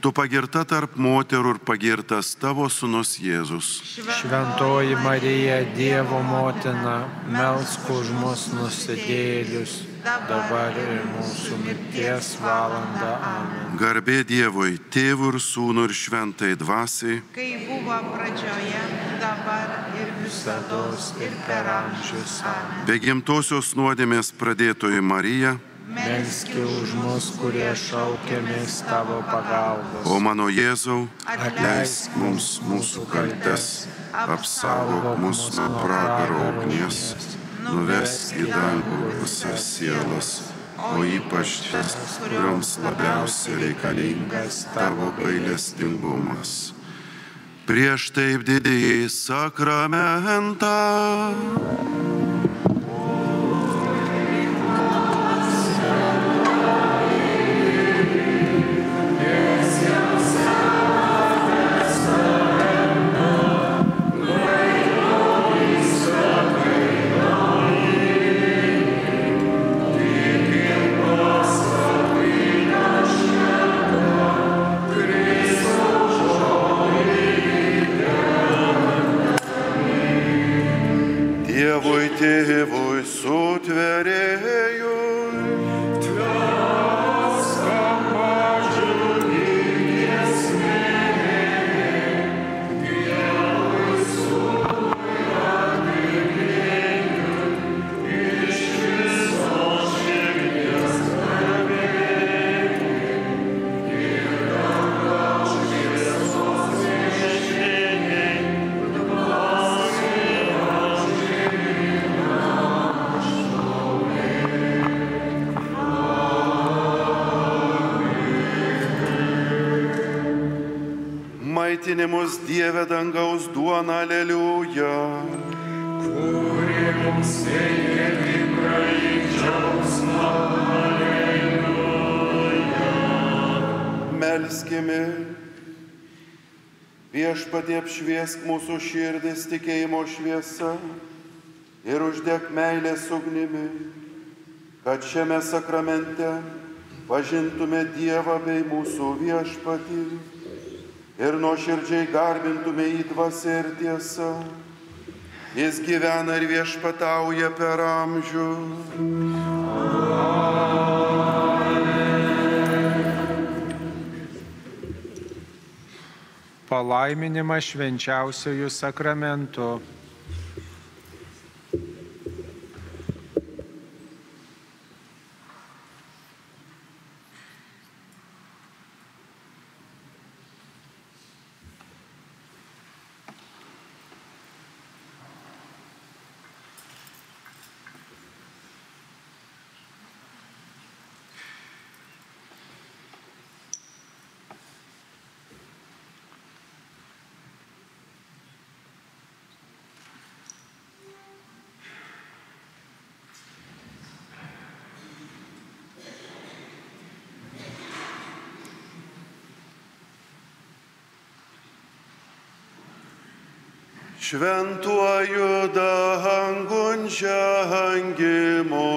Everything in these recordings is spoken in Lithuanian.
Tu pagirta tarp moterų ir pagirtas tavo sūnus Jėzus. Šventoji Marija, Dievo motina, melsk už mus nusidėjėlius, dabar ir mūsų mirties valanda. Amen. Garbė Dievui, Tėvui ir Sūnui ir Šventai Dvasiai, Kaip buvo pradžioje, dabar ir visados ir per amžius. Amen. be gimtosios nuodėmės pradėtoji Marija, Melski už mus, kurie šaukiamės tavo pagalbos. o mano Jėzau, atleisk mums mūsų kaltes, apsaugok mus nuo pragaro ugnies, nuvesk į dangų visas sielas, o ypač tas, kurioms labiausiai reikalingas tavo gailestingumas. Prieš taip didįjį sakramentą Dievui Tėvui sutvėrėjui, maitinimus Dieve dangaus duona, aleliuja. Kurie mums teikia tikrąjį džiaugsmą, aleliuja. Melskime. Viešpatie, apšviesk mūsų širdis tikėjimo šviesa ir uždek meilės ugnimi, kad šiame sakramente pažintume Dievą bei mūsų viešpatį ir nuoširdžiai garbintume į dvasią ir tiesą. Jis gyvena ir viešpatauja per amžių. Palaiminimas švenčiausiųjų sakramentų. Šventuoju dangun žengimu.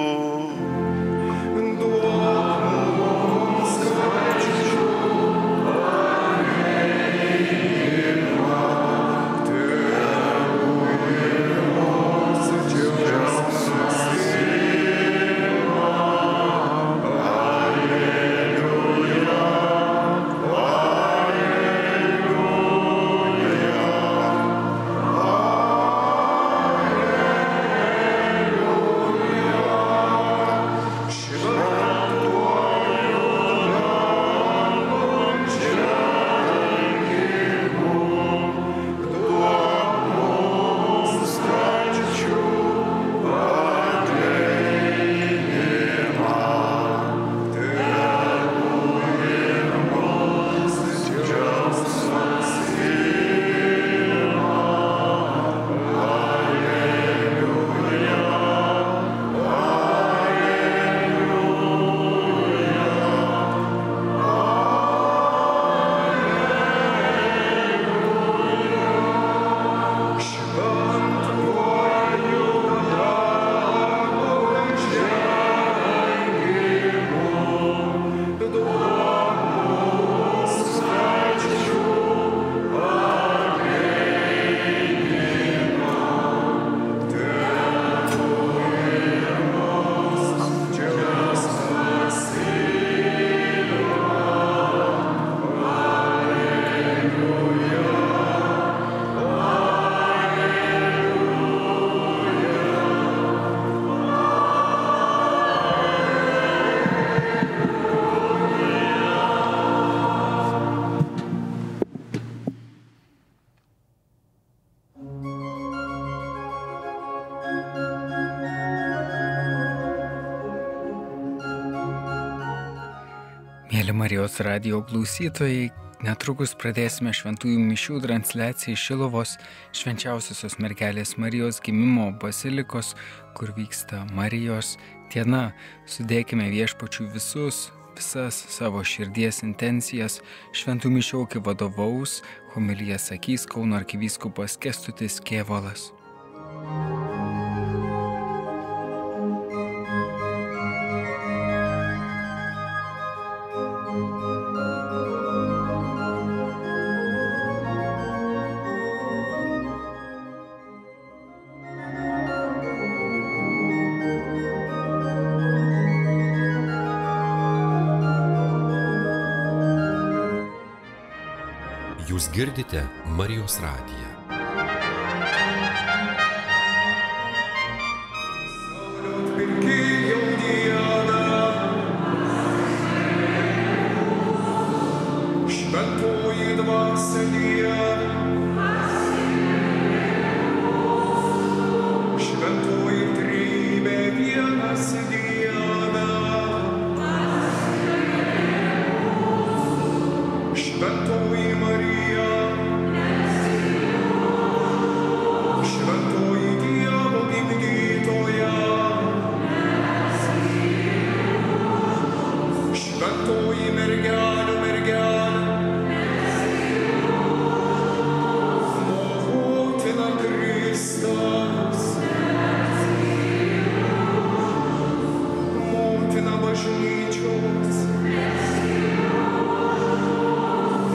Marijos radijo klausytojai, netrukus pradėsime šventųjų mišių transliaciją iš Šiluvos švenčiausiosios mergelės Marijos gimimo bazilikos, kur vyksta Marijos diena. Sudėkime Viešpačiui visas savo širdies intencijas. Šventų mišių vadovaus homiliją sakys Kauno arkivyskupas Kęstutis Kėvalas. Jūs girdite Marijos radiją. Šventoji dvasia Dieve, šventoji trejybė vienas Dieve, šventoji Marija, šventoji Dievo gimdytoja, šventoji mergelė, motina Kristus, motina bažnyčios,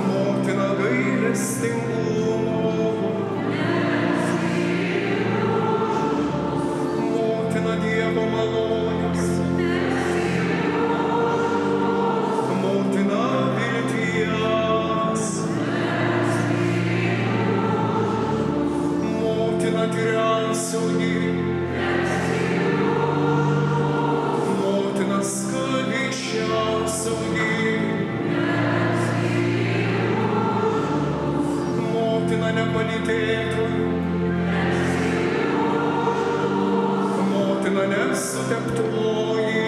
motina gailestingumo, motina Dievo malonės, motina vilties, motina tyriausioji, motina skaviščiausioji, motina nepalytėtoji, motina nesuteptoji,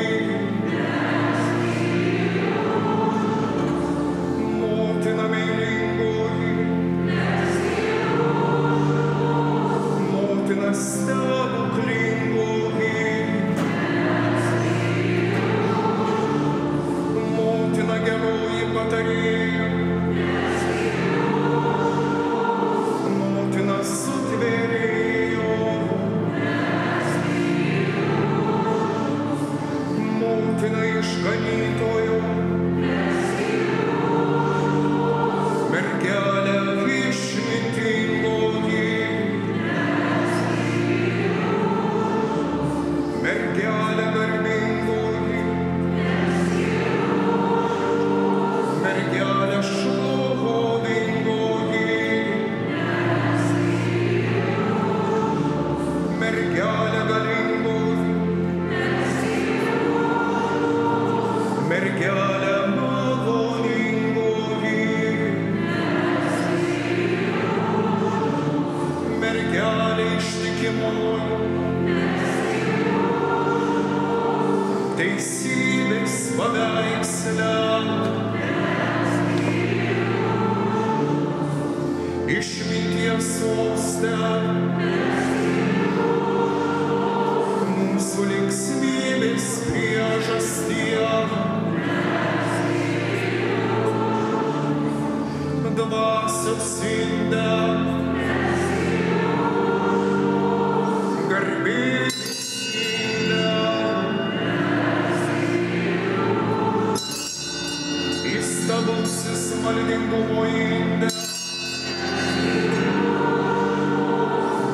motina meilingoji, motina stebuklingoji, motina geroji patarėja, motina sutvėrėjo, motina išganytojo, mergelė išmintingoji, mergelė garbingoji, mergelė šlovingoji, mergelė galingoji, mergelė maloningoji, mergelė ištikimoji, teisybės paveiksle, išminties soste, mūsų linksmybės priežastie, dvasios inde, garbės inde, įstabusis maldingumo inde,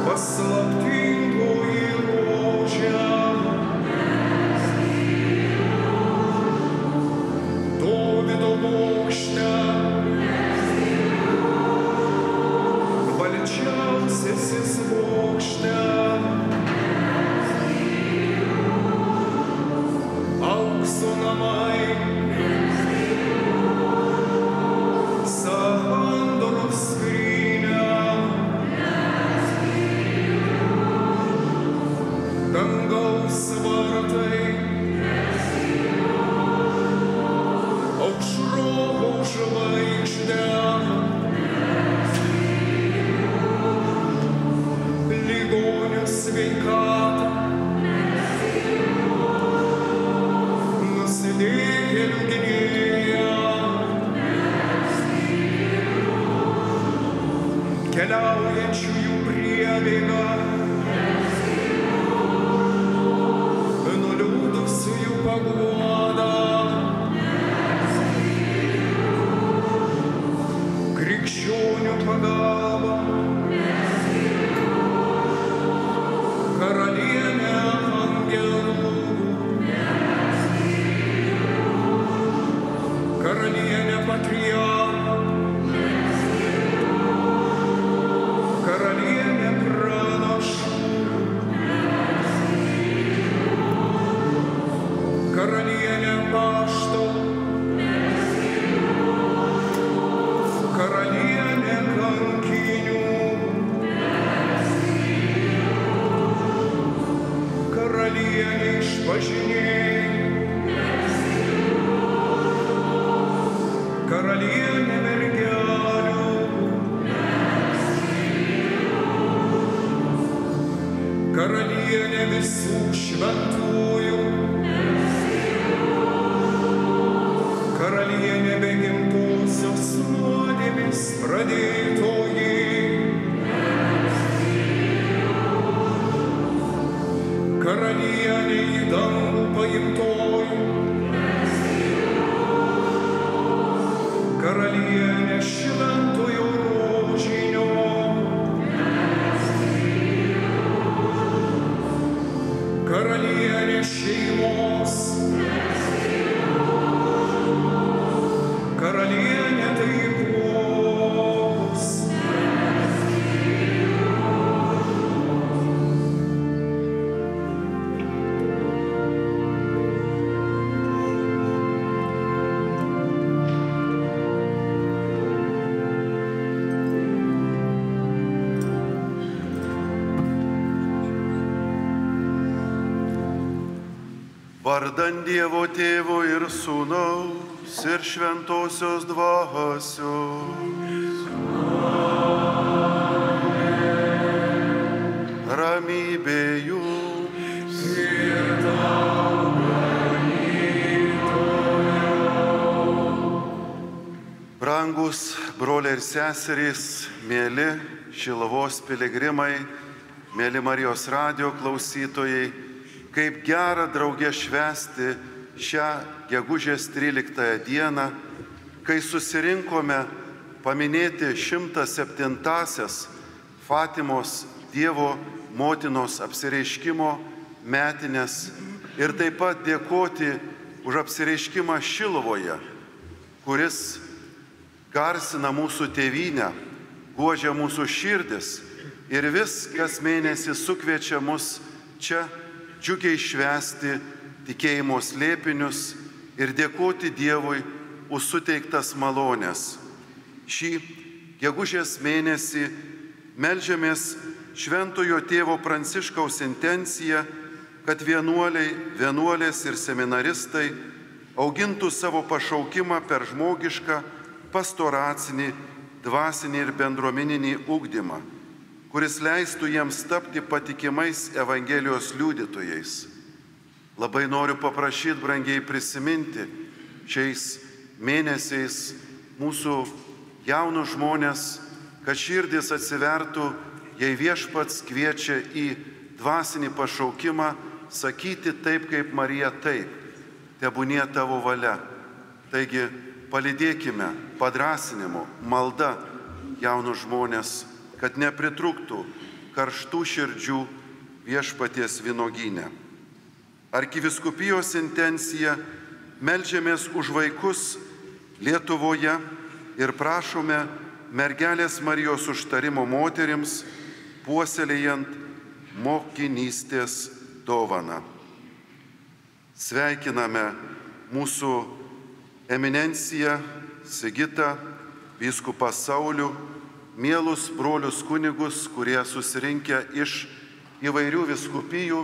paslaptingoji rožė, Dovydo bokšte, balčiausiasis bokšte, aukso namai, sandoros skrynia, dangaus vartai, aušros keliaujančiųjų priebėga, nuliūdusiųjų paguoda, krikščionių pagalba, karalienė angelų, karalienė patriarchų, karalienė pranašų, karalienė apaštalų, karalienė kankinių, karalienė išpažinėjų, karalienė mergelių, karalienė visų šventųjų, karalienė be gimtosios nuodėmės pradėtoji, karalienė į dangų paimtoji, karalienė šventojo rožinio, karalienė šeimos, karalienė taikos, Vardan Dievo Tėvo ir Sūnaus ir Šventosios Dvasios. Ramybė jums. Brangus broliai ir seserys, mėly Šiluvos piligrimai, mėly Marijos radijo klausytojai, kaip gera drauge švęsti šią gegužės 13 dieną, kai susirinkome paminėti 107-asias Fatimos Dievo motinos apsireiškimo metines ir taip pat dėkoti už apsireiškimą Šiluvoje, kuris garsina mūsų tėvynę, guodžia mūsų širdis ir vis kas mėnesį sukviečia mus čia džiugiai švęsti tikėjimo slėpinius ir dėkoti Dievui už suteiktas malonės. Šį gegužės mėnesį meldžiamės Šventojo tėvo Pranciškaus intenciją, kad vienuoliai, vienuolės ir seminaristai augintų savo pašaukimą per žmogišką, pastoracinį, dvasinį ir bendruomeninį ugdymą, kuris leistų jiems tapti patikimais Evangelijos liudytojais. Labai noriu paprašyti, brangiai prisiminti šiais mėnesiais mūsų jaunus žmonės, kad širdis atsivertų, jei Viešpats kviečia į dvasinį pašaukimą, sakyti taip kaip Marija taip, tebūnie tavo valia. Taigi palydėkime padrąsinimu, malda jaunus žmonės, kad nepritrūktų karštų širdžių Viešpaties vynuogyne. Arkivyskupijos intencija meldžiamės už vaikus Lietuvoje ir prašome mergelės Marijos užtarimo moterims, puoselėjant mokinystės dovaną. Sveikiname mūsų eminenciją Sigitą, vyskupą Saulių, mielus brolius kunigus, kurie susirinkę iš įvairių vyskupijų,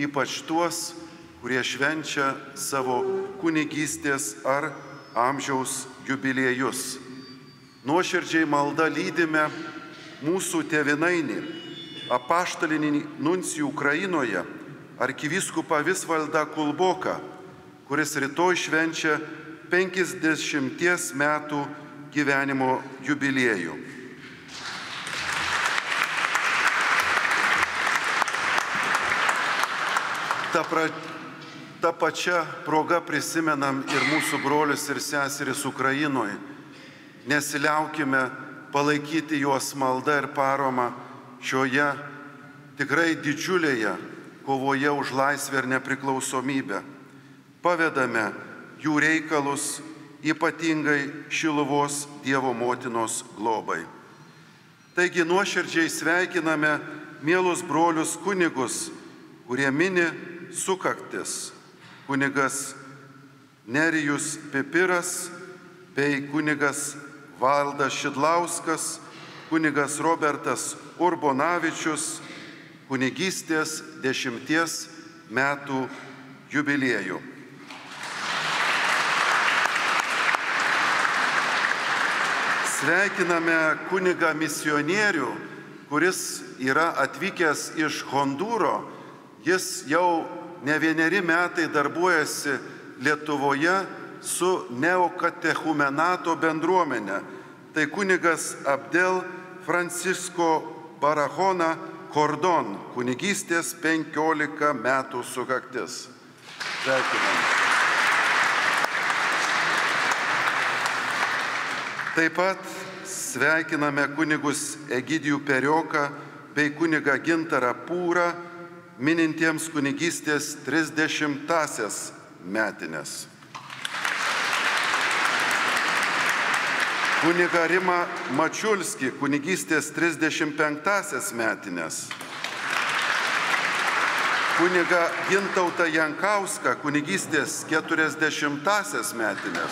ypač tuos, kurie švenčia savo kunigystės ar amžiaus jubiliejus. Nuoširdžiai malda lydime mūsų tėvynainį, apaštalinį nuncijų Ukrainoje, arkivyskupą Visvaldą Kulboką, kuris rytoj švenčia 50 metų gyvenimo jubiliejų. Ta pačia proga prisimenam ir mūsų brolius ir seseris Ukrainoje. Nesiliaukime palaikyti juos malda ir paroma šioje tikrai didžiulėje kovoje už laisvę ir nepriklausomybę. Pavedame jų reikalus ypatingai Šiluvos Dievo motinos globai. Taigi nuoširdžiai sveikiname mielus brolius kunigus, kurie mini sukaktis. Kunigas Nerijus Pipiras bei kunigas Valdas Šidlauskas, kunigas Robertas Urbonavičius, kunigystės 10 metų jubiliejų. Sveikiname kunigą misionierių, kuris yra atvykęs iš Hondūro. Jis jau ne 1 metai darbuojasi Lietuvoje su neokatechumenato bendruomenė. Tai kunigas Abdel Francisco Barahona Cordon, kunigystės 15 metų sukaktis. Sveikiname. Taip pat sveikiname kunigus Egidijų Perioką bei kunigą Gintarą Pūrą, minintiems kunigystės 30-asias metines. Kunigą Rimą Mačiulskį, kunigystės 35-asias metines. Kunigą Gintautą Jankauską, kunigystės 40-asias metines.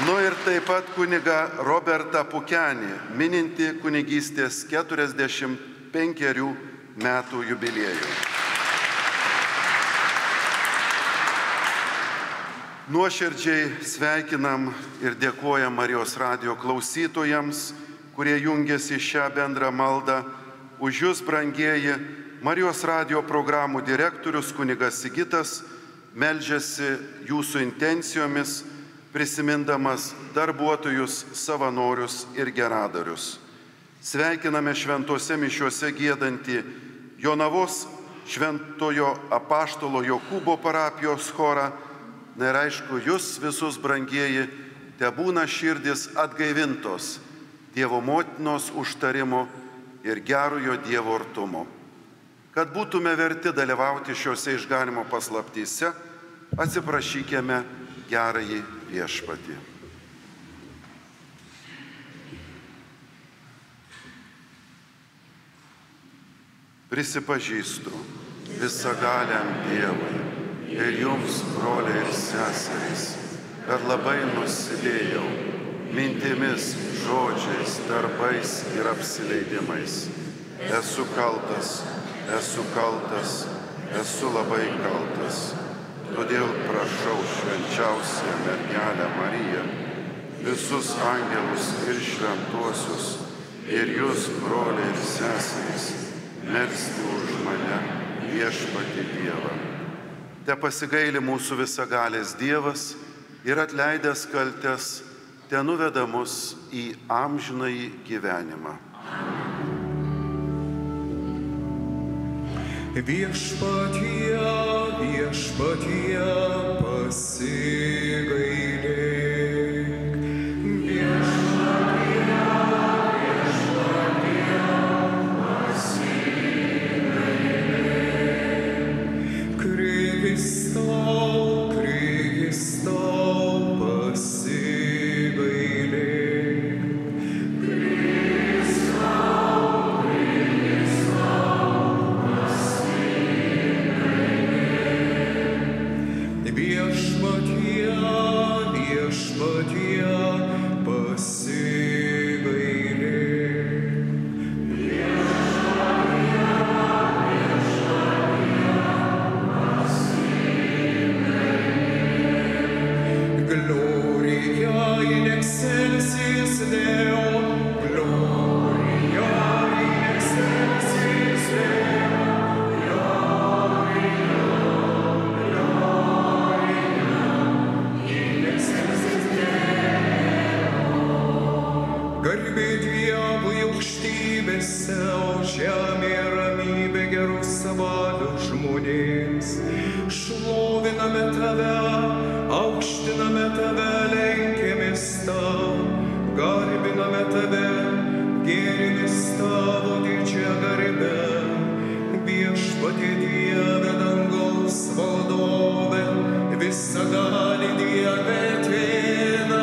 Ir taip pat kunigą Robertą Pukenį, mininti kunigystės 45 metų jubiliejų. Nuoširdžiai sveikinam ir dėkojam Marijos radijo klausytojams, kurie jungiasi į šią bendrą maldą. Už jūs, brangieji, Marijos radijo programų direktorius kunigas Sigitas meldžiasi jūsų intencijomis, prisimindamas darbuotojus, savanorius ir geradarius. Sveikiname šventose mišiuose giedantį Jonavos šventojo apaštalo Jokūbo parapijos chorą. Ir aišku, jūs visus, brangieji, tebūna širdis atgaivintos Dievo motinos užtarimo ir gerojo Dievo artumo. Kad būtume verti dalyvauti šiuose išganimo paslaptyse, atsiprašykime gerąjį viešpatį. Prisipažįstu visagaliam Dievui ir jums, broliai ir seserys, kad labai nusidėjau mintimis, žodžiais, darbais ir apsileidimais. Esu kaltas, esu labai kaltas. Todėl prašau švenčiausią mergelę Mariją, visus angelus ir šventuosius, ir jūs, broliai ir seserys, melsti už mane viešpatį Dievą. Te pasigaili mūsų visagalės Dievas ir atleidęs kaltes, te nuveda mus į amžinąjį gyvenimą. Viešpatie pasigailėk. Viešpatie tave, aukštiname tave, lenkėmės tau, garbiname tave, gėrimės tavo didžią garbę. Viešpatie Dieve, dangaus valdove, visagali Dieve tėve.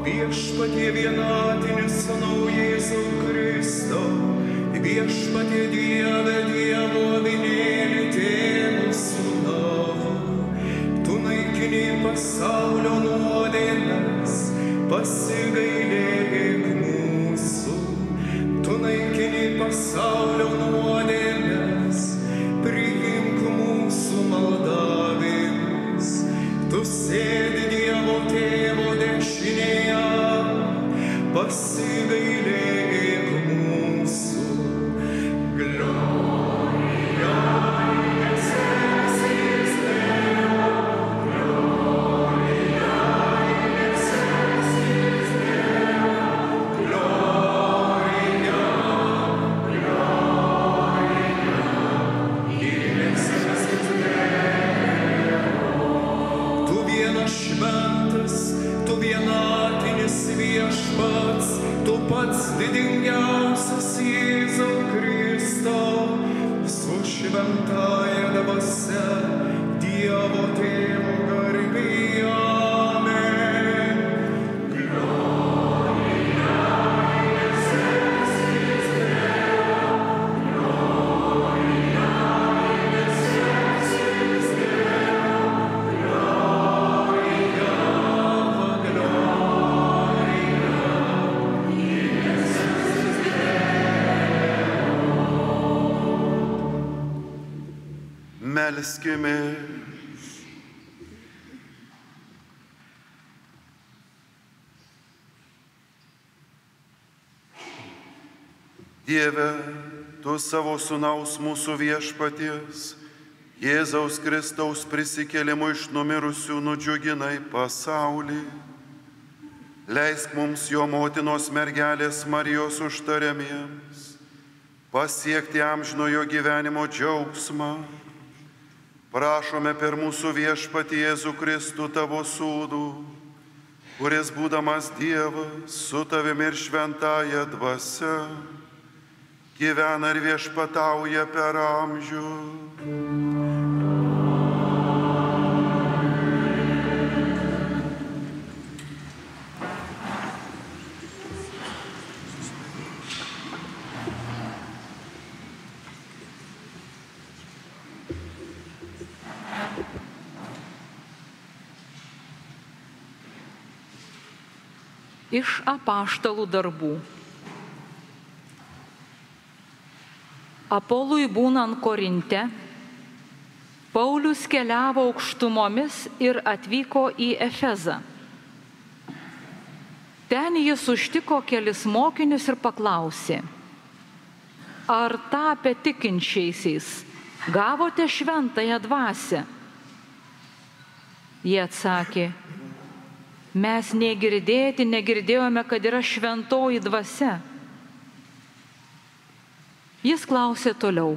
Viešpatie vienatinis Sūnau Jėzau Kristau, viešpatie Dieve, Dievo avinėli, Tėvo Sūnau, tu naikini pasaulio nuodėmes, pasigailėk mūsų, tu naikini pasaulio nuodėmes, priimk mūsų maldavimus, tu sėdi Dievo Tėvo dešinėje, pasigailėk mūsų. Gloria in excelsis Deo, gloria in excelsis Deo, gloria, gloria in excelsis Deo. Tu vienas šventas, tu vienatinis viešpats, tu pats didingiausias Jėzau Kristau, su šventąja dvasia, Dievo Tėvo garbėje. Amen. Gloria in excelsis Deo, gloria in excelsis Deo, gloria, melskimės. Dieve, tu savo Sūnaus mūsų viešpaties, Jėzaus Kristaus prisikėlimu iš numirusių nudžiuginai pasaulį. Leisk mums jo motinos mergelės Marijos užtariamiems pasiekti amžinojo gyvenimo džiaugsmą. Prašome per mūsų viešpatį Jėzų Kristų tavo sūnų, kuris būdamas Dievas su tavimi ir šventąja dvasia gyvena ir viešpatauja per amžių. Iš apaštalų darbų. Apolui būnant Korinte, Paulius keliavo aukštumomis ir atvyko į Efezą. Ten jis užtiko kelis mokinius ir paklausė: ar tapę tikinčiaisiais gavote šventąją dvasią? Jie atsakė: mes negirdėjome, kad yra šventoji dvasia. Jis klausė toliau: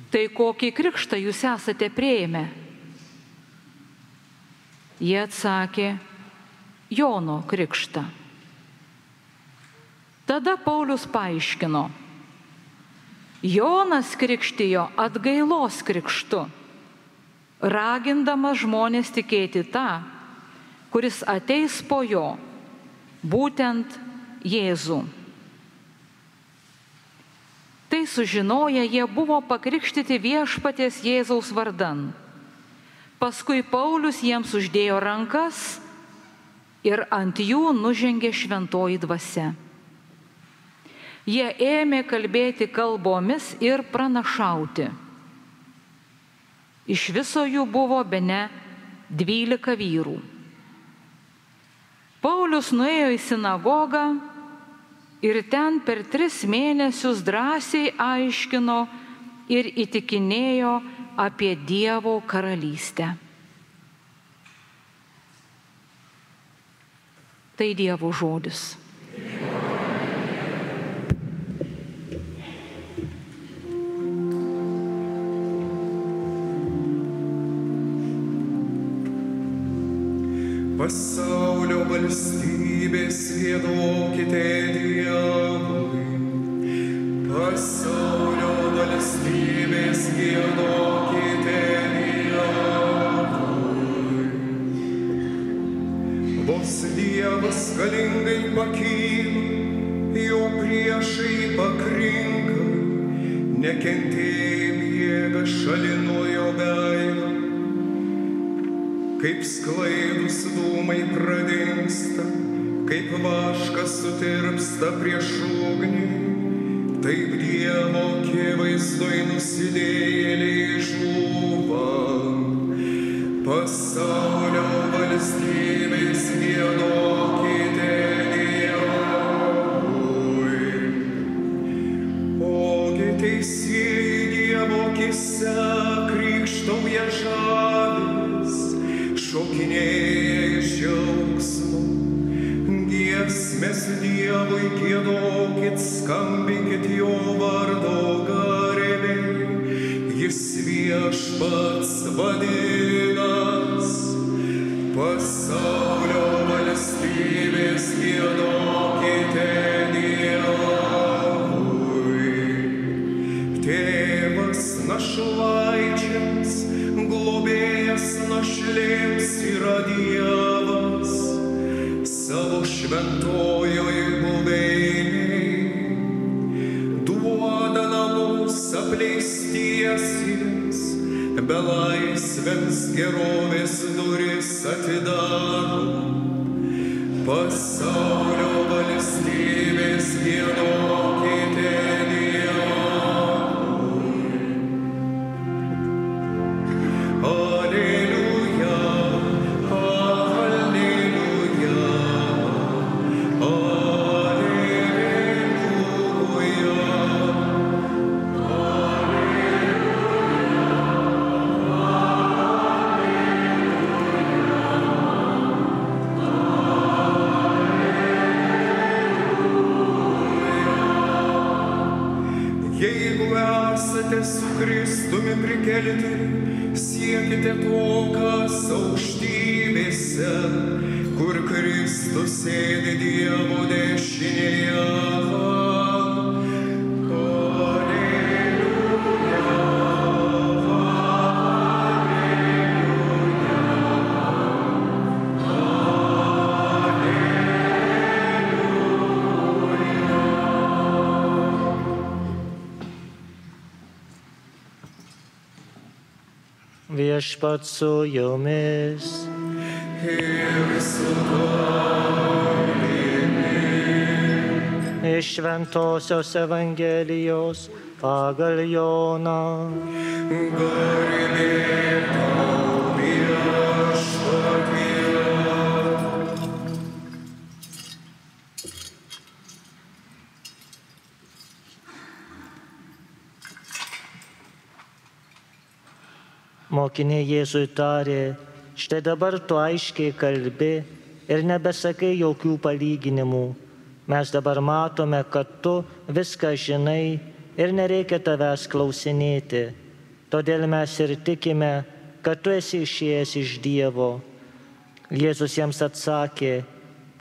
tai kokį krikštą jūs esate priėmę? Jie atsakė: Jono krikštą. Tada Paulius paaiškino: Jonas krikštijo atgailos krikštu, ragindamas žmonės tikėti tą, kuris ateis po jo, būtent Jėzų. Tai sužinoję, jie buvo pakrikštyti viešpaties Jėzaus vardan. Paskui Paulius jiems uždėjo rankas ir ant jų nužengė šventoji dvasia. Jie ėmė kalbėti kalbomis ir pranašauti. Iš viso jų buvo bene 12 vyrų. Paulius nuėjo į sinagogą ir ten per 3 mėnesius drąsiai aiškino ir įtikinėjo apie Dievo karalystę. Tai Dievo žodis. Pasaulio valstybės giedokite Dievui. Pasaulio valstybės giedokite Dievui. Vos Dievas galingai pakyla, jo priešai pakrinka, nekentėjai miega šalino jo veidą. Kaip sklaidus dūmai pradingsta, kaip vaškas sutirpsta prieš ugnį, taip Dievo akivaizdoj nusidėjėliai žūva. Pasaulio valstybės giedokite Dievui. Ogi teisieji Dievo akyse krykštauja žavės, šokinėja iš džiaugsmo. Giesmės Dievui giedokit, skambinkit jo vardo garbei. Jis viešpats vadinas. Pasaulio valstybės giedokite Dievui. Tėvas našlaičiams, globėjas našlėms yra Dievas, savo šventojoj buveinėj. Duoda namus apleistiesiems, belaisvėms gerovės duris atidaro. Pasaulio valstybės giedokite Dievui. Alleluja, alleluja, jeigu esate su Kristumi prikelti, siekite to, kas aukštybėse, kur Kristus sėdi Dievo dešinėje. Viešpats su jumis. Ir su tavimi. Iš Šventosios Evangelijos pagal Joną. Garbė tau, Viešpatie. Mokiniai Jėzui tarė, štai dabar tu aiškiai kalbi ir nebesakai jokių palyginimų. Mes dabar matome, kad tu viską žinai ir nereikia tavęs klausinėti. Todėl mes ir tikime, kad tu esi išėjęs iš Dievo. Jėzus jiems atsakė,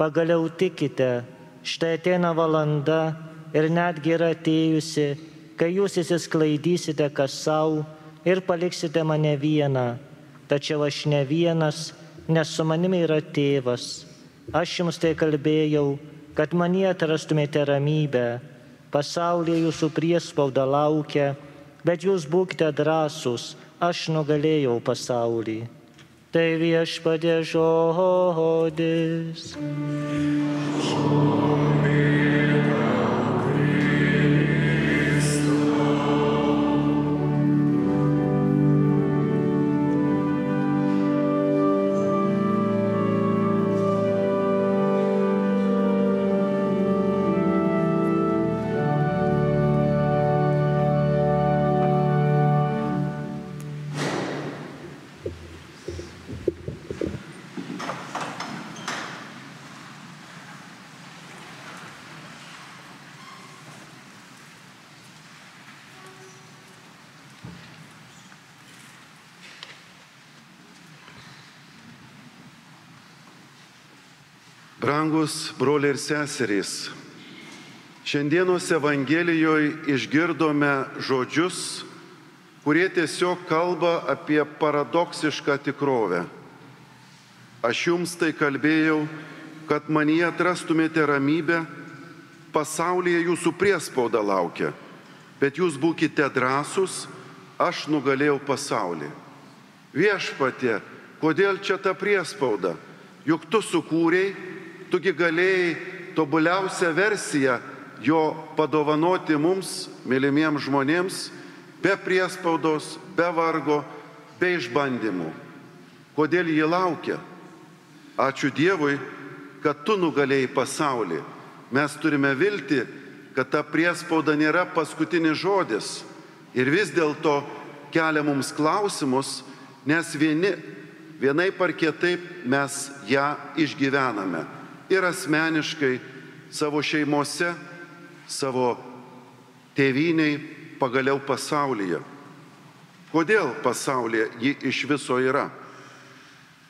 pagaliau tikite, štai ateina valanda ir netgi yra atėjusi, kai jūs įsisklaidysite kas savo ir paliksite mane vieną. Tačiau aš ne vienas, nes su manimi yra Tėvas. Aš jums tai kalbėjau, kad manyje atrastumėte ramybę. Pasaulyje jūsų priespauda laukia, bet jūs būkite drąsūs, aš nugalėjau pasaulį. Tai Viešpatie žodis. Brangus broliai ir seserys, šiandienos Evangelijoje išgirdome žodžius, kurie tiesiog kalba apie paradoksišką tikrovę. Aš jums tai kalbėjau, kad manyje atrastumėte ramybę, pasaulyje jūsų priespauda laukia, bet jūs būkite drąsūs, aš nugalėjau pasaulį. Viešpatie, kodėl čia ta priespauda? Juk tu sukūrei, tugi galėjai tobuliausią versiją jo padovanoti mums, mylimiems žmonėms, be priespaudos, be vargo, be išbandymų. Kodėl jie laukia? Ačiū Dievui, kad tu nugalėjai pasaulį. Mes turime viltį, kad ta priespauda nėra paskutinis žodis ir vis dėlto kelia mums klausimus, nes vienaip ar kitaip mes ją išgyvename. Ir asmeniškai, savo šeimose, savo tėvyniai, pagaliau pasaulyje. Kodėl pasaulyje ji iš viso yra?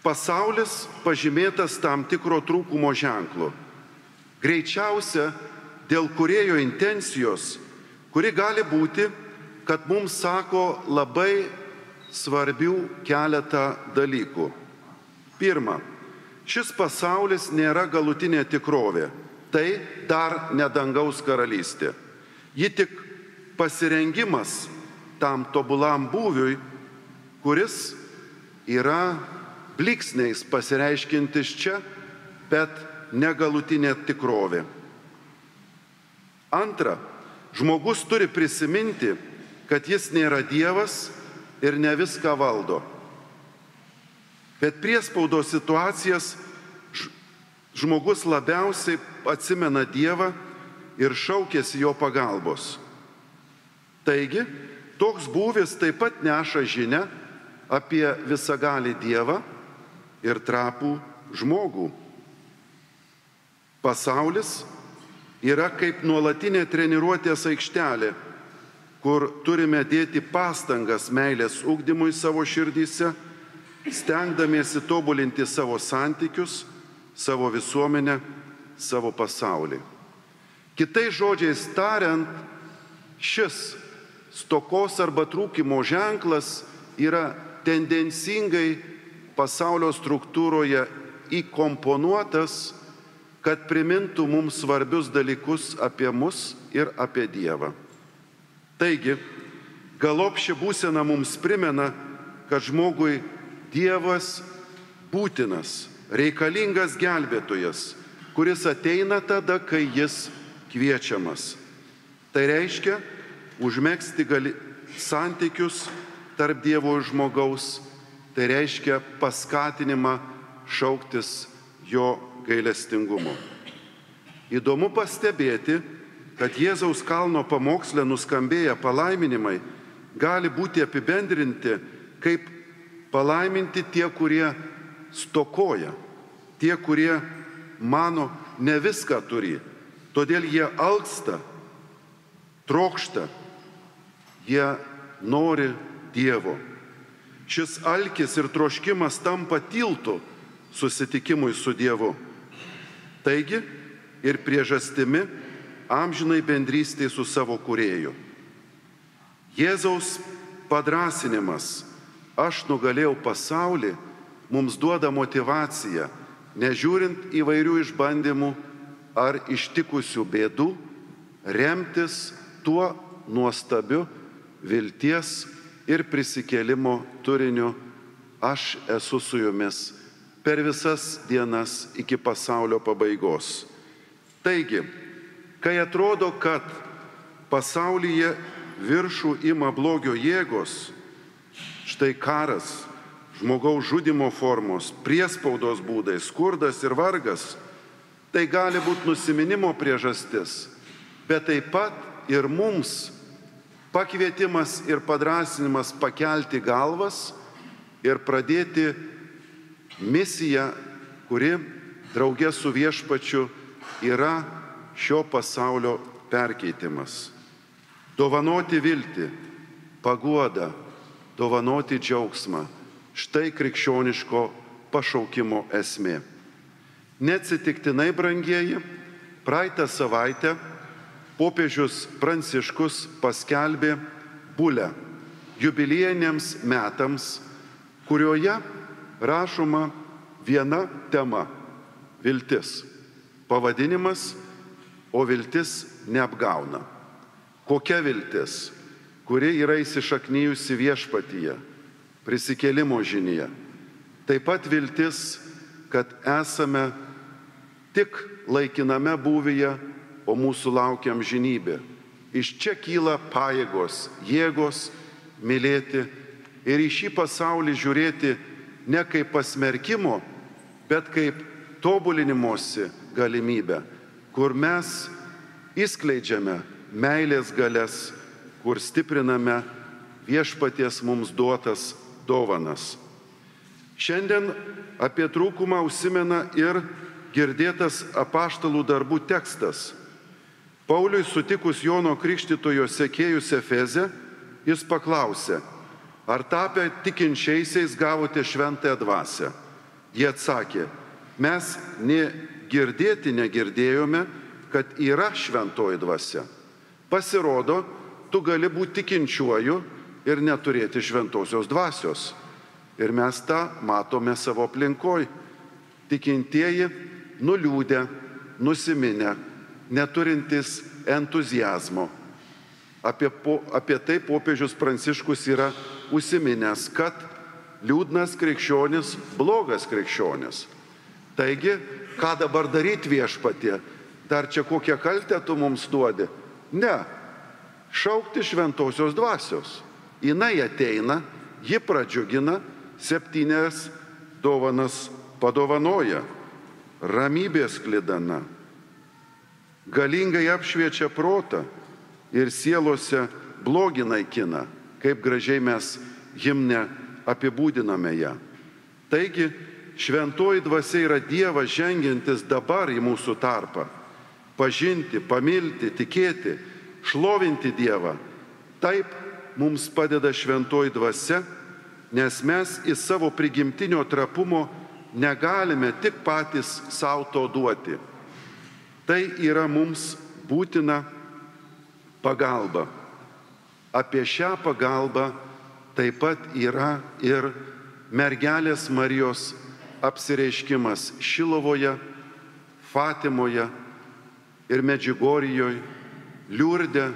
Pasaulis pažymėtas tam tikro trūkumo ženklu. Greičiausia, dėl kūrėjo intencijos, kuri gali būti, kad mums sako labai svarbių keletą dalykų. Pirma, šis pasaulis nėra galutinė tikrovė. Tai dar ne dangaus karalystė. Ji tik pasirengimas tam tobulam būviui, kuris yra blyksniais pasireiškintis čia, bet negalutinė tikrovė. Antra, žmogus turi prisiminti, kad jis nėra Dievas ir ne viską valdo. Bet priespaudos situacijas žmogus labiausiai atsimena Dievą ir šaukėsi jo pagalbos. Taigi, toks būvis taip pat neša žinią apie visagalį Dievą ir trapų žmogų. Pasaulis yra kaip nuolatinė treniruotės aikštelė, kur turime dėti pastangas meilės ugdymui savo širdyse, stengdamiesi tobulinti savo santykius, savo visuomenę, savo pasaulį. Kitais žodžiais tariant, šis stokos arba trūkimo ženklas yra tendencingai pasaulio struktūroje įkomponuotas, kad primintų mums svarbius dalykus apie mus ir apie Dievą. Taigi, galop ši būsena mums primena, kad žmogui Dievas būtinas, reikalingas gelbėtojas, kuris ateina tada, kai jis kviečiamas. Tai reiškia užmegzti santykius tarp Dievo ir žmogaus, tai reiškia paskatinimą šauktis jo gailestingumo. Įdomu pastebėti, kad Jėzaus kalno pamoksle nuskambėję palaiminimai gali būti apibendrinti kaip palaiminti tie, kurie stokoja, tie, kurie mano ne viską turi, todėl jie alksta, trokšta, jie nori Dievo. Šis alkis ir troškimas tampa tiltu susitikimui su Dievu. Taigi ir priežastimi amžinai bendrystei su savo kūrėju. Jėzaus padrąsinimas, aš nugalėjau pasaulį, mums duoda motyvaciją, nežiūrint įvairių išbandymų ar ištikusių bėdų, remtis tuo nuostabiu vilties ir prisikėlimo turiniu, aš esu su jumis per visas dienas iki pasaulio pabaigos. Taigi, kai atrodo, kad pasaulyje viršų ima blogio jėgos, štai karas, žmogaus žudimo formos, priespaudos būdai, skurdas ir vargas, tai gali būti nusiminimo priežastis, bet taip pat ir mums pakvietimas ir padrąsinimas pakelti galvas ir pradėti misiją, kuri draugė su viešpačiu yra šio pasaulio perkeitimas. Dovanoti viltį, paguodą, dovanoti džiaugsmą. Štai krikščioniško pašaukimo esmė. Neatsitiktinai, brangieji, praeitą savaitę popiežius Pranciškus paskelbė bulę jubiliejiniams metams, kurioje rašoma viena tema - viltis. Pavadinimas - O viltis neapgauna. Kokia viltis, kuri yra įsišaknyjusi viešpatyje, prisikėlimo žinyje. Taip pat viltis, kad esame tik laikiname būvyje, o mūsų laukia amžinybė. Iš čia kyla pajėgos, jėgos mylėti ir į šį pasaulį žiūrėti ne kaip pasmerkimo, bet kaip tobulinimosi galimybę, kur mes įskleidžiame meilės galias, kur stipriname viešpaties mums duotas dovanas. Šiandien apie trūkumą užsimena ir girdėtas apaštalų darbų tekstas. Pauliui sutikus Jono Krikštytojo sekėjus Efeze, jis paklausė, ar tapę tikinčiaisiais gavote šventąją dvasią? Jie atsakė, mes girdėti negirdėjome, kad yra šventoji dvasia. Pasirodo, tu gali būti tikinčiuoju ir neturėti šventosios dvasios. Ir mes tą matome savo aplinkoj. Tikintieji nuliūdę, nusiminę, neturintys entuziazmo. Apie tai popiežius Pranciškus yra užsiminęs, kad liūdnas krikščionis, blogas krikščionis. Taigi, ką dabar daryti viešpatie? Dar čia kokią kaltę tu mums duodi? Ne, šaukti šventosios dvasios. Jinai ateina, ji pradžiugina, 7 dovanas padovanoja. Ramybės klidana, galingai apšviečia protą ir sielose blogį naikina, kaip gražiai mes himne apibūdiname ją. Taigi, šventoji dvasia yra Dievas žengiantis dabar į mūsų tarpą. Pažinti, pamilti, tikėti, šlovinti Dievą. Taip mums padeda šventoji dvasia, nes mes į savo prigimtinio trapumo negalime tik patys savo to duoti. Tai yra mums būtina pagalba. Apie šią pagalbą taip pat yra ir mergelės Marijos apsireiškimas Šilovoje, Fatimoje ir Medžiugorjoj, Liurde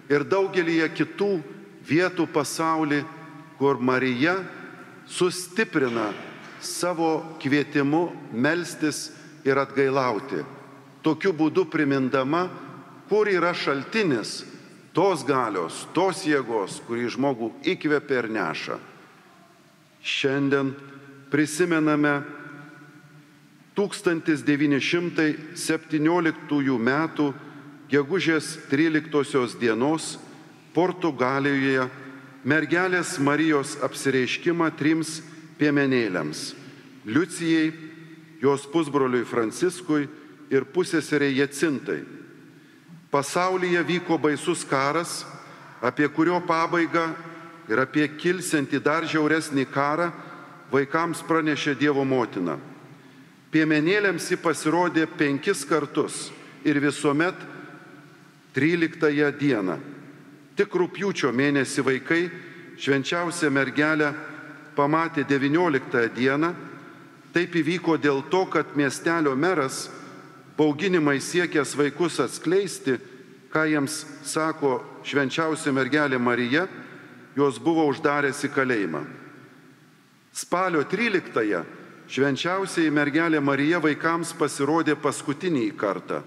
ir daugelyje kitų vietų pasaulyje, kur Marija sustiprina savo kvietimu melstis ir atgailauti. Tokiu būdu primindama, kur yra šaltinis tos galios, tos jėgos, kurį žmogų įkvepia ir neša. Šiandien prisimename 1917 m. gegužės 13 dienos Portugalijoje mergelės Marijos apsireiškimą 3 piemenėliams - Liucijai, jos pusbroliui Franciskui ir pusseserei Jacintai. Pasaulyje vyko baisus karas, apie kurio pabaigą ir apie kilsiantį dar žiauresnį karą vaikams pranešė Dievo motina. Piemenėliams ji pasirodė 5 kartus ir visuomet 13 dieną. Tik rugpjūčio mėnesį vaikai švenčiausią mergelę pamatė 19 dieną. Taip įvyko dėl to, kad miestelio meras, bauginimai siekęs vaikus atskleisti, ką jiems sako švenčiausia mergelė Marija, juos buvo uždaręs į kalėjimą. Spalio 13 švenčiausiai mergelė Marija vaikams pasirodė paskutinį kartą.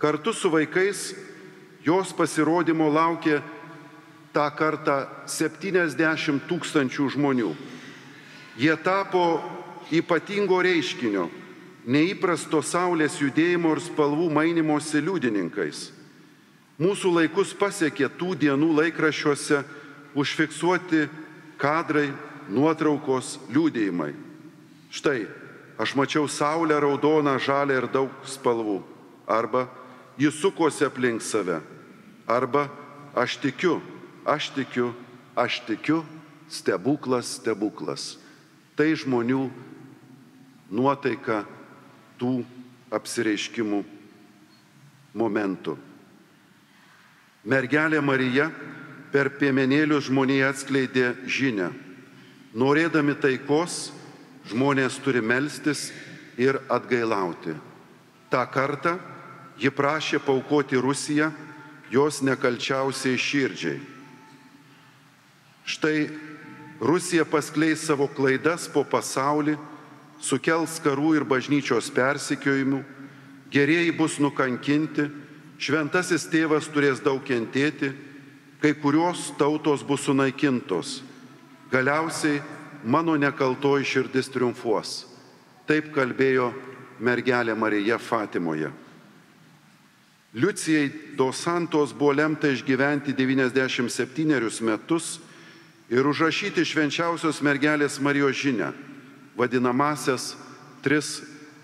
Kartu su vaikais jos pasirodymo laukė tą kartą 70 000 žmonių. Jie tapo ypatingo reiškinio, neįprasto saulės judėjimo ir spalvų mainimosi liudininkais. Mūsų laikus pasiekė tų dienų laikraščiuose užfiksuoti kadrai, nuotraukos, liudijimai. Štai, aš mačiau saulę raudoną, žalią ir daug spalvų. Arba jis sukosi aplink save. Arba aš tikiu, aš tikiu, aš tikiu, stebuklas, stebuklas. Tai žmonių nuotaika tų apsireiškimų momentų. Mergelė Marija per piemenėlius žmonėje atskleidė žinią. Norėdami taikos, žmonės turi melstis ir atgailauti. Ta kartą ji prašė paaukoti Rusiją jos nekalčiausiai širdžiai. Štai Rusija paskleis savo klaidas po pasaulį, sukels karų ir bažnyčios persekiojimų, gerieji bus nukankinti, šventasis tėvas turės daug kentėti, kai kurios tautos bus sunaikintos. Galiausiai mano nekaltoji širdis triumfuos. Taip kalbėjo mergelė Marija Fatimoje. Liucijai dos Santos buvo lemta išgyventi 97 metus ir užrašyti švenčiausios mergelės Marijos žinią, vadinamasias 3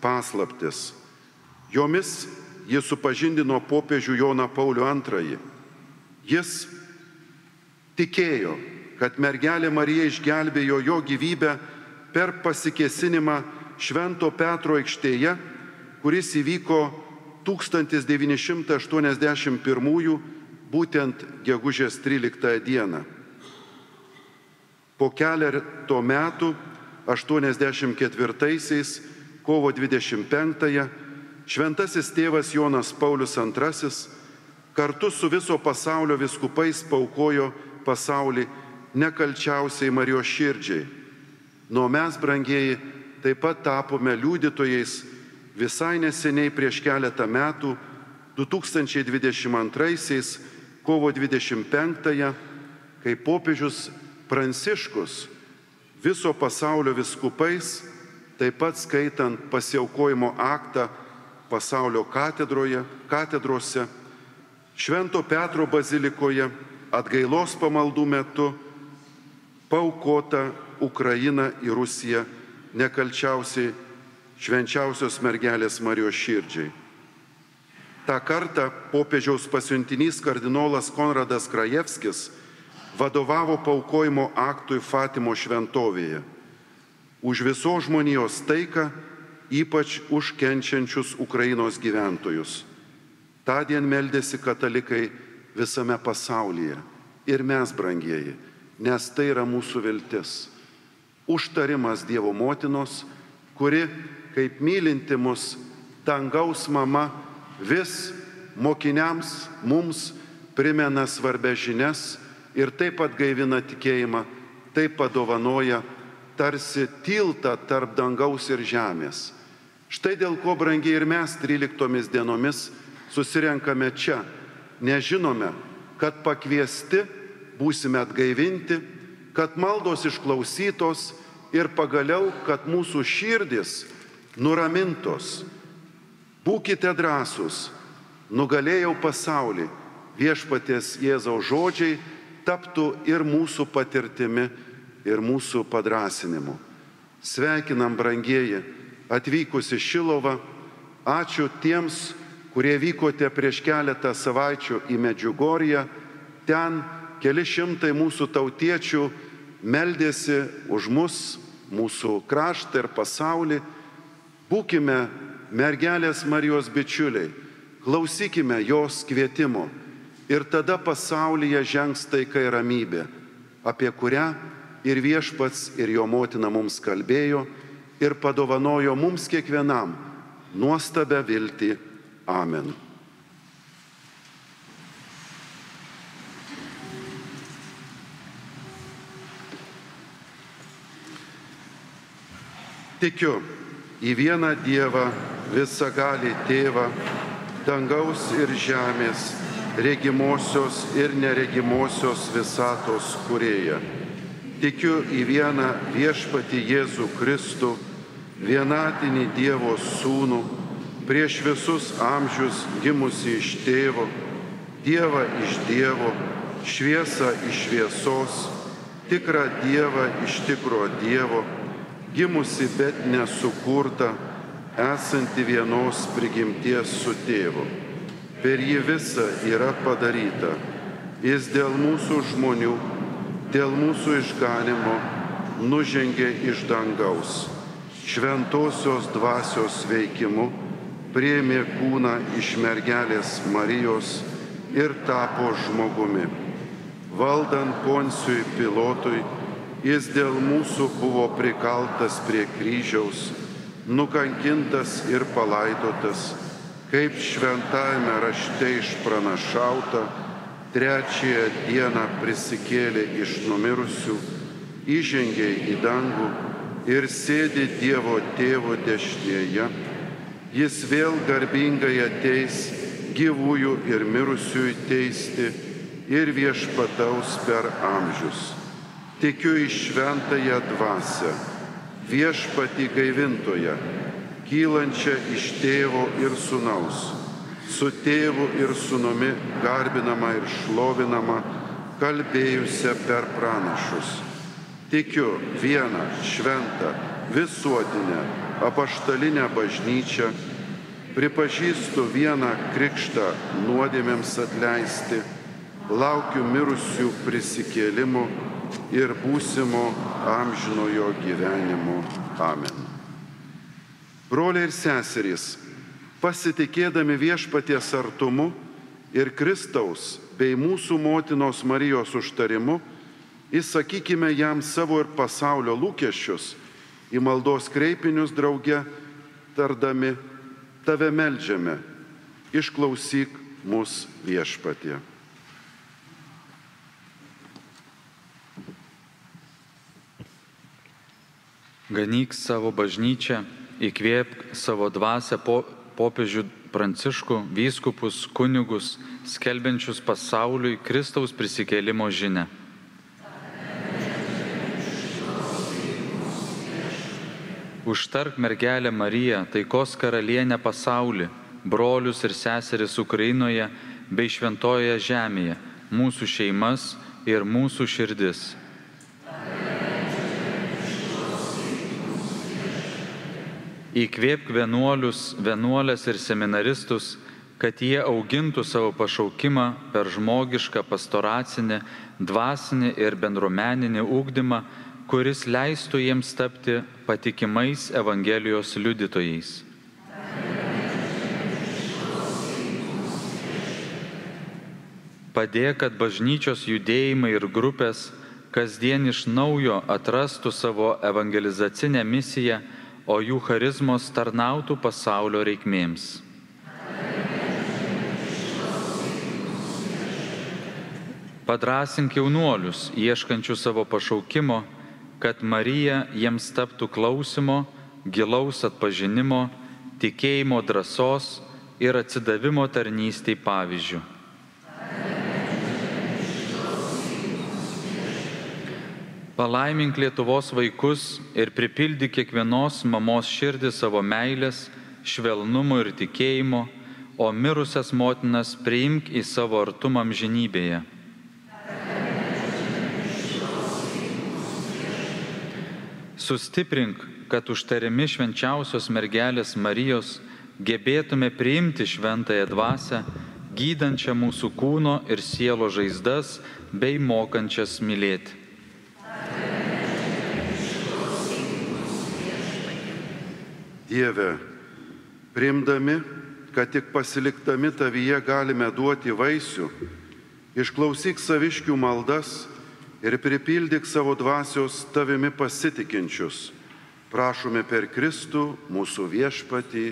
paslaptis. Jomis jis supažindino popiežių Joną Paulių II. Jis tikėjo, kad mergelė Marija išgelbėjo jo gyvybę per pasikėsinimą Švento Petro aikštėje, kuris įvyko 1981 būtent gegužės 13 dieną. Po keleto metų, 84-aisiais, kovo 25-ąją, šventasis tėvas Jonas Paulius II kartu su viso pasaulio vyskupais paaukojo pasaulį nekalčiausiai Marijos širdžiai. Nuo mes, brangieji, taip pat tapome liudytojais visai neseniai prieš keletą metų, 2022 kovo 25-ąją, kai popiežius Pranciškus viso pasaulio vyskupais, taip pat skaitant pasiaukojimo aktą pasaulio katedrose, Švento Petro bazilikoje atgailos pamaldų metu paaukota Ukraina ir Rusija nekalčiausiai švenčiausios mergelės Marijos širdžiai. Ta kartą popiežiaus pasiuntinys kardinolas Konradas Krajevskis vadovavo paaukojimo aktui Fatimo šventovėje. Už visos žmonijos taiką, ypač už kenčiančius Ukrainos gyventojus. Tądien meldėsi katalikai visame pasaulyje. Ir mes, brangieji, nes tai yra mūsų viltis. Užtarimas Dievo motinos, kuri, kaip mylinti mus dangaus mama, vis mokiniams, mums primena svarbias žinias ir taip atgaivina tikėjimą, taip padovanoja tarsi tiltą tarp dangaus ir žemės. Štai dėl ko, brangiai, ir mes 13 dienomis susirenkame čia, nes žinome, kad pakviesti būsime atgaivinti, kad maldos išklausytos ir pagaliau, kad mūsų širdis nuramintos. Būkite drąsūs, nugalėjau pasaulį, viešpaties Jėzaus žodžiai taptų ir mūsų patirtimi, ir mūsų padrąsinimu. Sveikinam, brangieji, atvykus į Šiluvą. Ačiū tiems, kurie vykote prieš keletą savaičių į Medžiugorję. Ten keli šimtai mūsų tautiečių meldėsi už mus, mūsų kraštą ir pasaulį. Būkime mergelės Marijos bičiuliai, klausykime jos kvietimo ir tada pasaulyje žengs taika ir ramybė, apie kurią ir viešpats, ir jo motina mums kalbėjo ir padovanojo mums kiekvienam nuostabią viltį. Amen. Tikiu į vieną Dievą, visagalį Tėvą, dangaus ir žemės, regimosios ir neregimosios visatos kūrėją. Tikiu į vieną viešpatį Jėzų Kristų, vienatinį Dievo Sūnų, prieš visus amžius gimusi iš Tėvo, Dievą iš Dievo, šviesą iš šviesos, tikrą Dievą iš tikro Dievo, gimusi, bet nesukurta, esanti vienos prigimties su Tėvu. Per jį visa yra padaryta. Jis dėl mūsų žmonių, dėl mūsų išganimo nužengė iš dangaus. šventosios dvasios veikimu priėmė kūną iš mergelės Marijos ir tapo žmogumi. Valdant Poncijui Pilotui, jis dėl mūsų buvo prikaltas prie kryžiaus, nukankintas ir palaidotas, kaip šventajame rašte išpranašauta, trečiąją dieną prisikėlė iš numirusių, įžengė į dangų ir sėdi Dievo Tėvo dešinėje. Jis vėl garbingai ateis gyvųjų ir mirusiųjų teisti ir viešpataus per amžius. Tikiu į šventąją dvasią, viešpatį gaivintoją, kylančią iš Tėvo ir Sūnaus, su Tėvu ir Sūnumi garbinama ir šlovinama, kalbėjusią per pranašus. Tikiu vieną šventą, visuotinę, apaštalinę bažnyčią, pripažįstu vieną krikštą nuodėmėms atleisti, laukiu mirusių prisikėlimų ir būsimo amžinojo gyvenimo. Amen. Broliai ir seserys, pasitikėdami viešpaties artumu ir Kristaus bei mūsų motinos Marijos užtarimu, įsakykime jam savo ir pasaulio lūkesčius, į maldos kreipinius drauge tardami: tave meldžiame, išklausyk mus viešpatie. Ganyk savo bažnyčią, įkvėpk savo dvasią popiežių Pranciškų, vyskupus, kunigus, skelbiančius pasauliui Kristaus prisikėlimo žinią. Užtark mergelę Mariją, taikos karalienę pasaulį, brolius ir seseris Ukrainoje bei šventojoje žemėje, mūsų šeimas ir mūsų širdis. Įkvėpk vienuolės ir seminaristus, kad jie augintų savo pašaukimą per žmogišką pastoracinį, dvasinį ir bendruomeninį ugdymą, kuris leistų jiems tapti patikimais Evangelijos liudytojais. Padėk, kad bažnyčios judėjimai ir grupės kasdien iš naujo atrastų savo evangelizacinę misiją, o jų charizmos tarnautų pasaulio reikmėms. Padrąsink jaunuolius, ieškančių savo pašaukimo, kad Marija jiems taptų klausimo, gilaus atpažinimo, tikėjimo drąsos ir atsidavimo tarnystei pavyzdžių. Palaimink Lietuvos vaikus ir pripildyk kiekvienos mamos širdį savo meilės, švelnumo ir tikėjimo, o mirusias motinas priimk į savo artumą amžinybėje. Sustiprink, kad užtariami švenčiausios mergelės Marijos gebėtume priimti šventąją dvasią, gydančią mūsų kūno ir sielo žaizdas bei mokančias mylėti. Dieve, priimdami, kad tik pasiliktami tavyje galime duoti vaisių, išklausyk saviškių maldas ir pripildyk savo dvasios tavimi pasitikinčius. Prašome per Kristų mūsų viešpatį.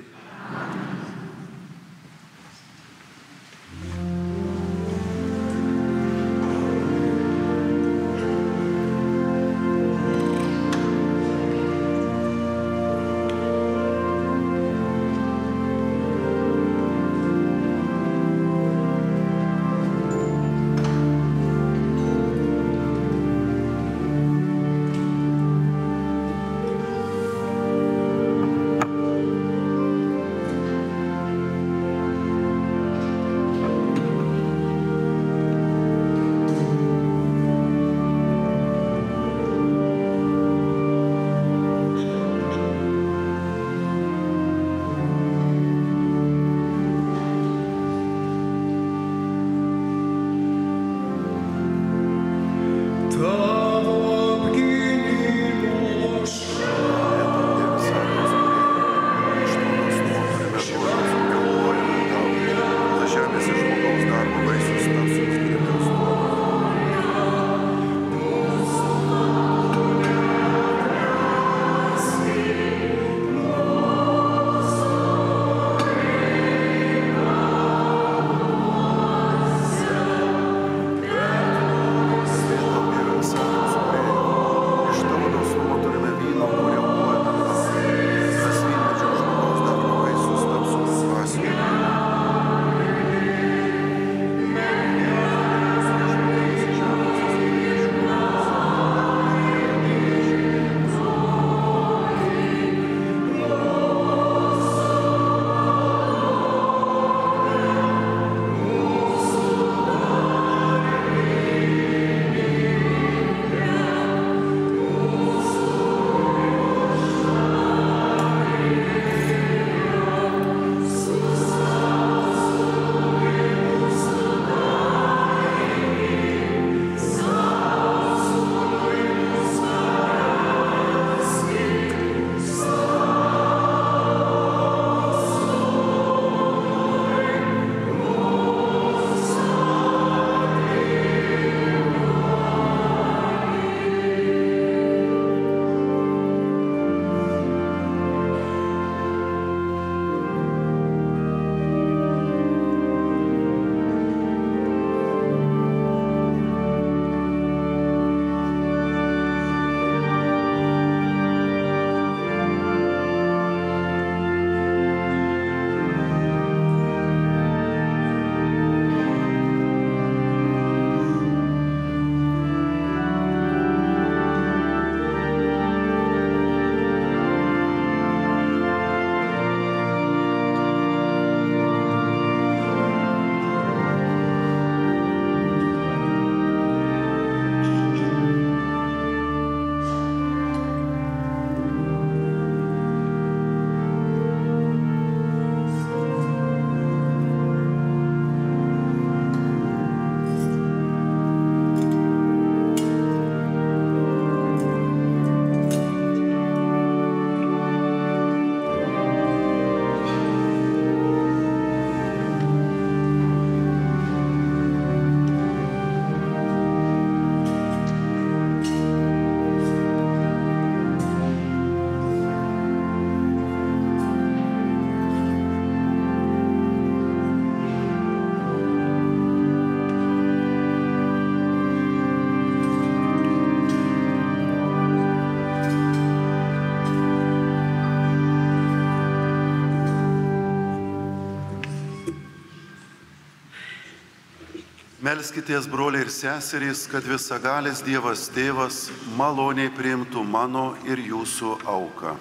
Melskitės, broliai ir seserys, kad visagalis Dievas Tėvas maloniai priimtų mano ir jūsų auką.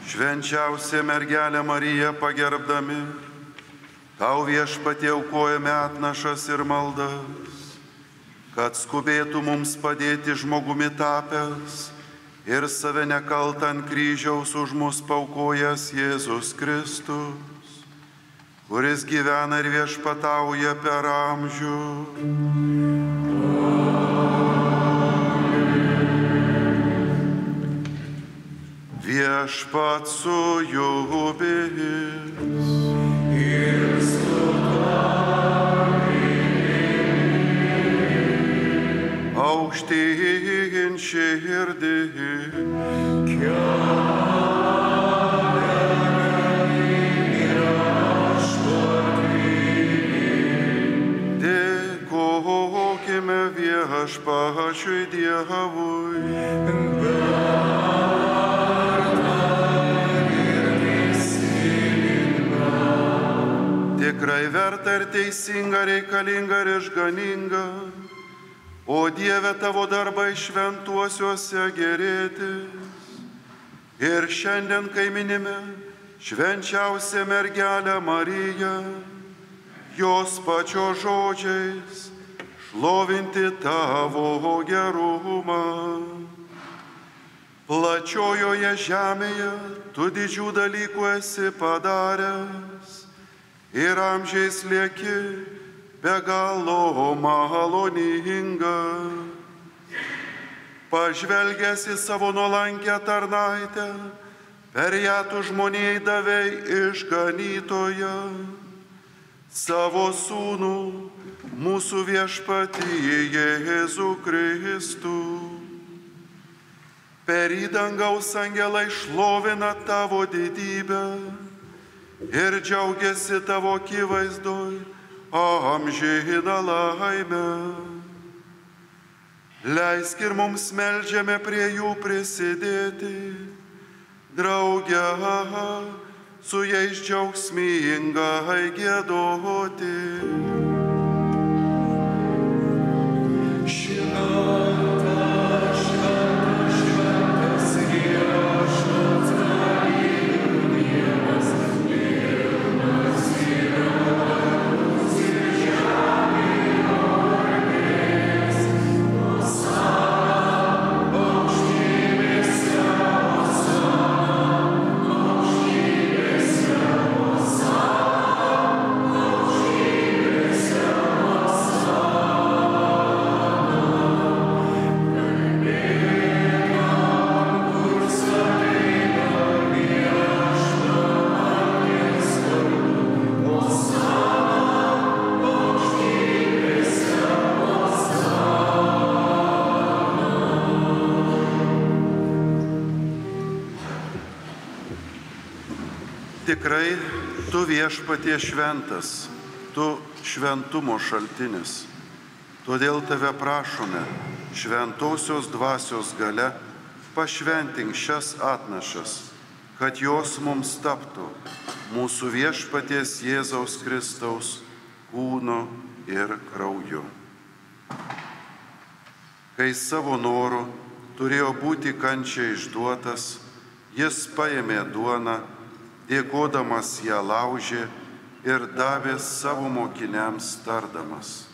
Švenčiausia mergelė Marija pagerbdami, tau Viešpatie aukojame atnašas ir maldas, kad skubėtų mums padėti žmogumi tapęs ir save nekaltą ant kryžiaus už mus paukojęs Jėzus Kristus, kuris gyvena ir viešpatauja per amžių. Viešpat su jumis. Ir su aukštyn širdį. Dėkokime Viešpačiui Dievui. Tikrai verta ir teisinga, reikalinga ir išganinga, o Dieve tavo darbai šventuosiuose gerėtis. Ir šiandien, kai minime švenčiausią mergelę Mariją, jos pačios žodžiais šlovinti tavo gerumą. Plačiojoje žemėje tu didžių dalykų esi padaręs ir amžiais lieki be galo maloninga. Pažvelgęs į savo nuolankę tarnaitę, per ją tu žmonijai davei išganytoją, savo sūnų, mūsų viešpatį Jėzų Kristų. Per jį dangaus angelai šlovina tavo didybę ir džiaugiasi tavo akivaizdoj amžiną laimę. Leisk ir mums meldžiame prie jų prisidėti, drauge su jais džiaugsmingai giedoti. Tikrai tu Viešpatie šventas, tu šventumo šaltinis. Todėl tave prašome, šventosios dvasios galia, pašventink šias atnašas, kad jos mums taptų mūsų Viešpaties Jėzaus Kristaus kūnu ir krauju. Kai savo noru turėjo būti kančiai išduotas, jis paėmė duoną, dėkodamas ją laužė ir davė savo mokiniams tardamas: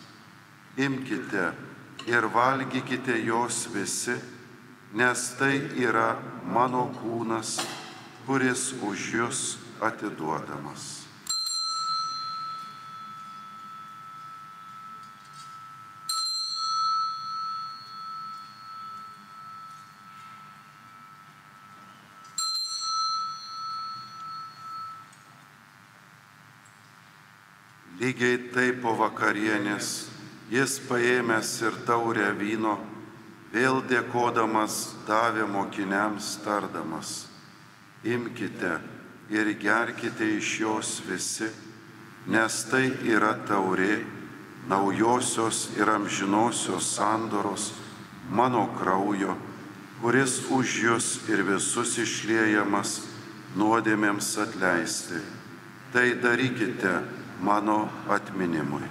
imkite ir valgykite jos visi, nes tai yra mano kūnas, kuris už jus atiduodamas. Lygiai taip po vakarienės jis paėmęs ir taurę vyno, vėl dėkodamas davė mokiniams tardamas: imkite ir gerkite iš jos visi, nes tai yra taurė naujosios ir amžinosios sandoros mano kraujo, kuris už jus ir visus išliejamas nuodėmėms atleisti. Tai darykite mano atminimui.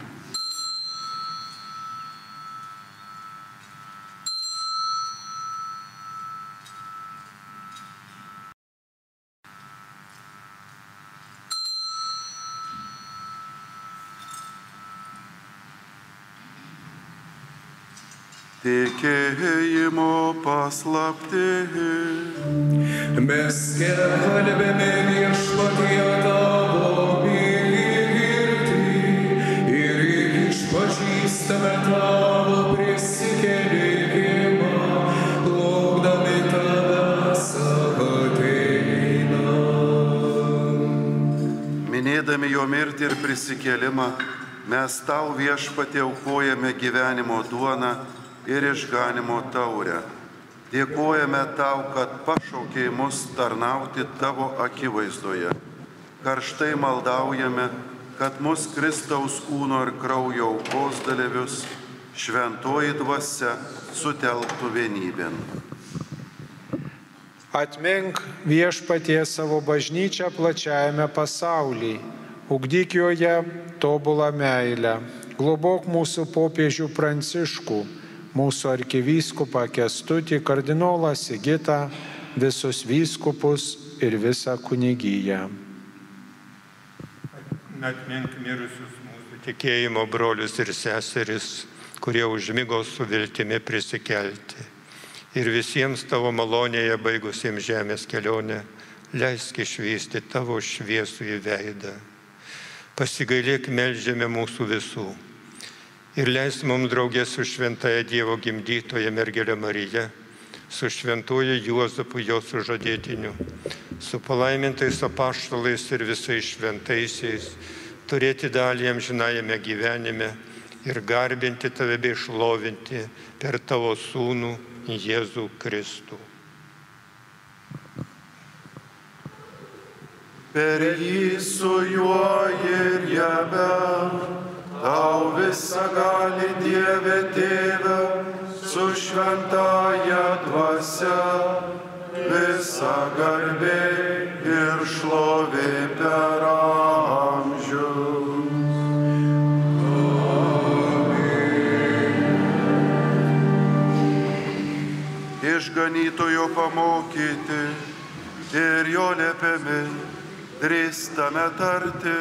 Tikėjimo paslaptis. Mes skelbėme viešpatie tavo mirtį ir išpažįstame tavo prisikėlimą, laukdami tavęs ateinant. Minėdami jo mirtį ir prisikėlimą, mes tau viešpatie aukojame gyvenimo duoną ir išganimo taurę. Dėkojame tau, kad pašaukei mus tarnauti tavo akivaizdoje. Karštai maldaujame, kad mus Kristaus kūno ir kraujo aukos dalyvius šventoji dvasia sutelktų vienybėn. Atmink viešpatie savo bažnyčią plačiajame pasaulyje, ugdyk joje tobulą meilę, globok mūsų popiežių Pranciškų, mūsų arkivyskupą Kęstutį, kardinolą Sigitą, visus vyskupus ir visą kunigiją. Atmink mirusius mūsų tikėjimo brolius ir seseris, kurie užmigo su viltimi prisikelti. Ir visiems tavo malonėje baigusiems žemės kelionę, leisk išvysti tavo šviesų į veidą. Pasigailėk, meldžiame mūsų visų. Ir leis mums draugė su šventąja Dievo gimdytoja mergelė Marija, su šventuoju Juozapu jo sužadėtiniu, su palaimintais apaštalais ir visais šventaisiais, turėti dalį amžinajame gyvenime ir garbinti tave bei šlovinti per tavo sūnų Jėzų Kristų. Per jį su juo ir jame, tau visagali Dieve Tėve, su šventąja dvasia, visa garbė ir šlovė per amžius. Išganytojo pamokyti ir jo liepiami drįstame tarti.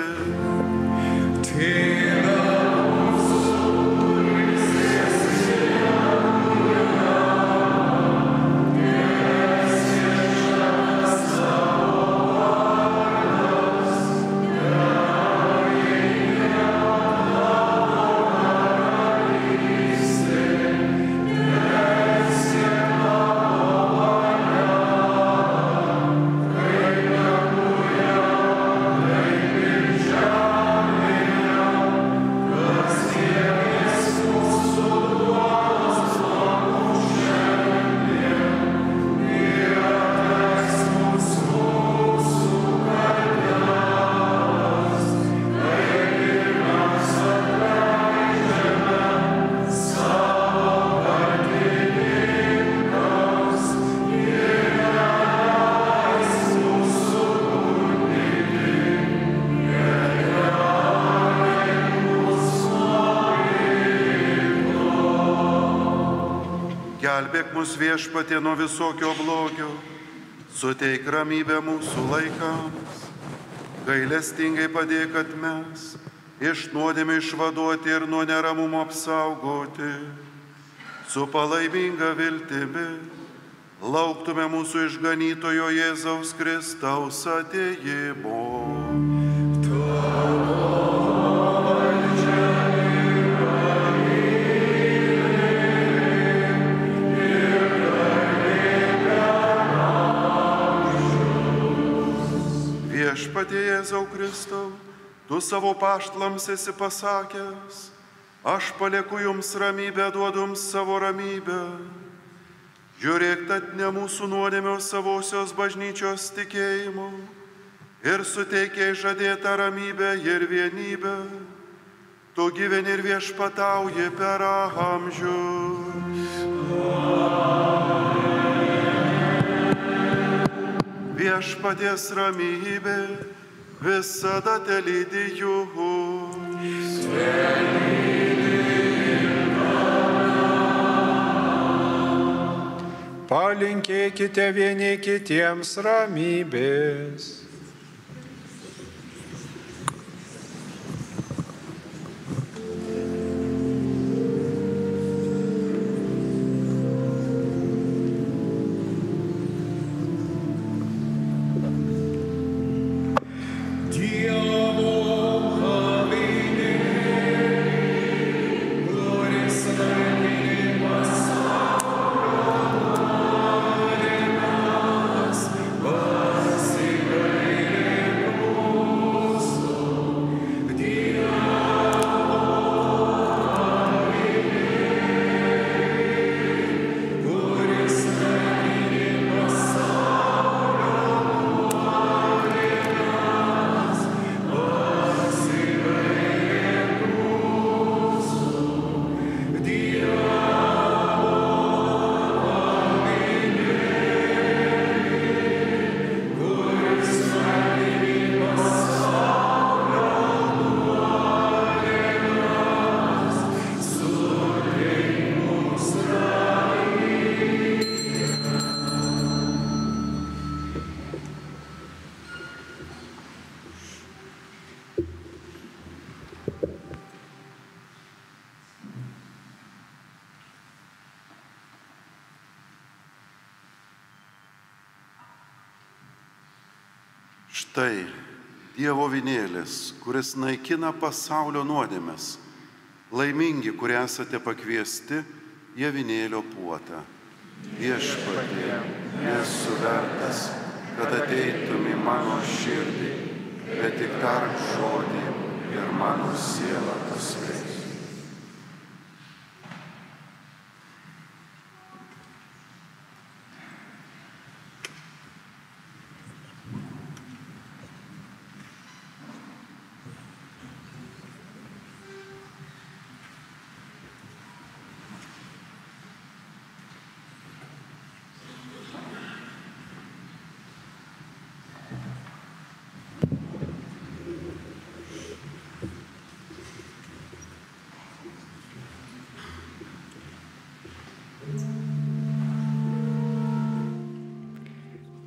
Gelbėk mus viešpatie nuo visokio blogio, suteik ramybę mūsų laikams. Gailestingai padėk, kad mes iš nuodėmių išvaduoti ir nuo neramumo apsaugoti. Su palaiminga viltimi lauktume mūsų išganytojo Jėzaus Kristaus atėjimo. Viešpatie Jėzau Kristau, tu savo paštlams esi pasakęs, aš palieku jums ramybę, duodu jums savo ramybę. Žiūrėk, tad ne mūsų nuodėmio savosios bažnyčios tikėjimo ir suteikiai žadėtą ramybę ir vienybę. Tu gyveni ir viešpatauji per amžius. Viešpaties ramybė visada telydi jūs. Palinkėkite vieni kitiems ramybės. Štai Dievo vynėlis, kuris naikina pasaulio nuodėmes. Laimingi, kurie esate pakviesti į avinėlio puotą. Viešpatie, nesu vertas, kad ateitum į mano širdį, bet tik tark žodį ir mano siela pasveiks.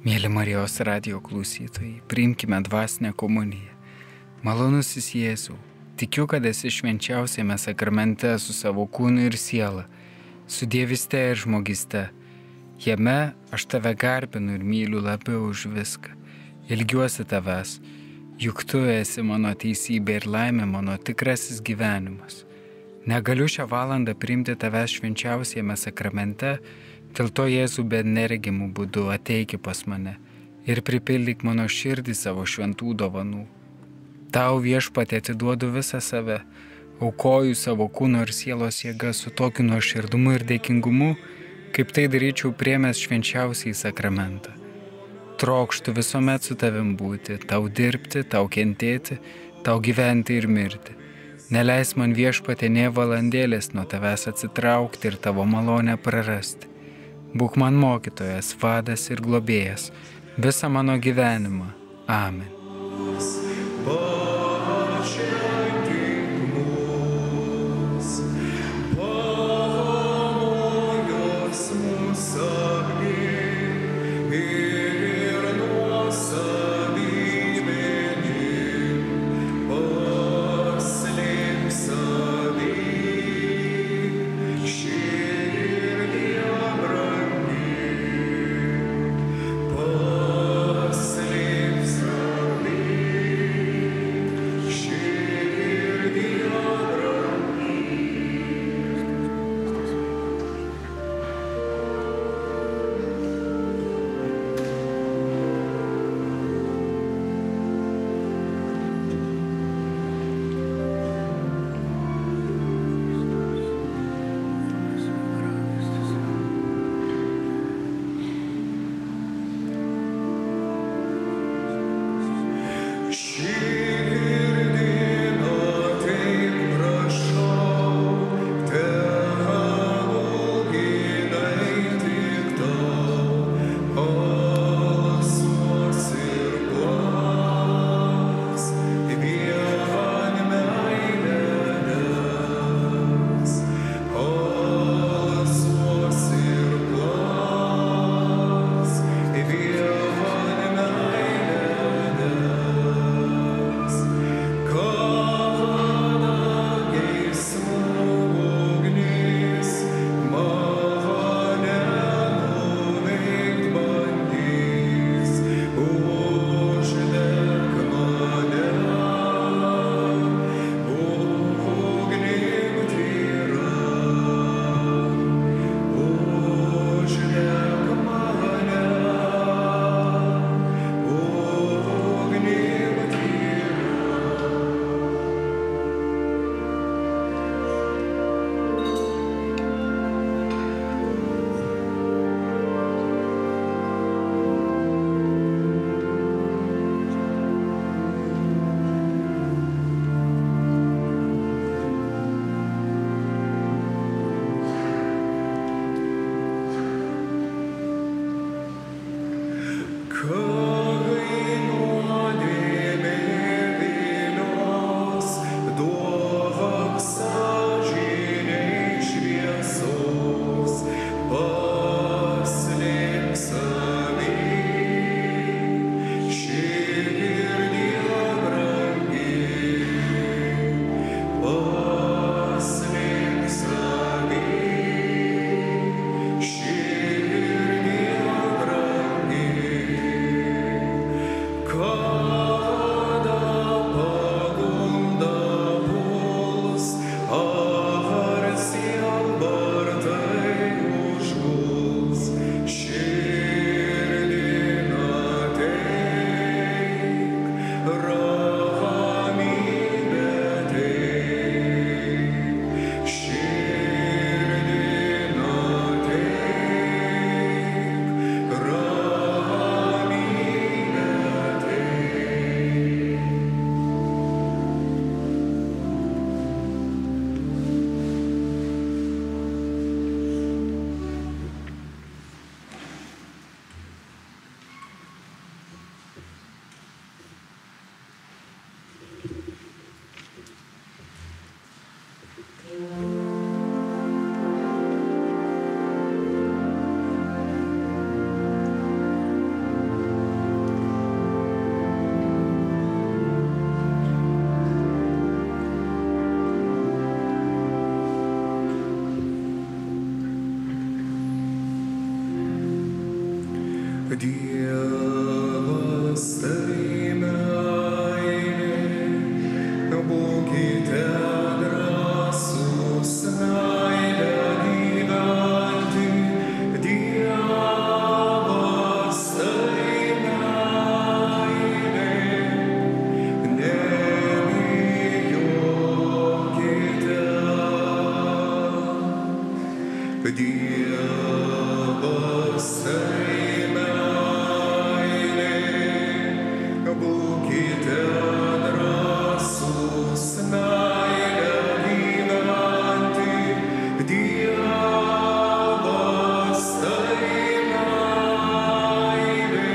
Mėly Marijos radijo klausytojai, priimkime dvasinę komuniją. Malonusis Jėzau, tikiu, kad esi švenčiausiame sakramente su savo kūnu ir siela, su dievyste ir žmogyste. Jame aš tave garbinu ir myliu labiau už viską. Ilgiuosi tavęs, juk tu esi mano teisybė ir laimė, mano tikrasis gyvenimas. Negaliu šią valandą priimti tavęs švenčiausiame sakramente, dėl to Jėzų be neregimų būdų ateiki pas mane ir pripildyk mano širdį savo šventų dovanų. Tau Viešpatie atiduodu visą save, aukoju savo kūno ir sielos jėgą su tokiu nuoširdumu ir dėkingumu, kaip tai daryčiau priėmęs švenčiausiai sakramentą. Trokštu visuomet su tavim būti, tau dirbti, tau kentėti, tau gyventi ir mirti. Neleis man Viešpatie nė valandėlės nuo tavęs atsitraukti ir tavo malonę prarasti. Būk man mokytojas, vadas ir globėjas visą mano gyvenimą. Amen. Dievas tai meilė, būkite drąsūs meilę gyventi. Dievas tai meilė,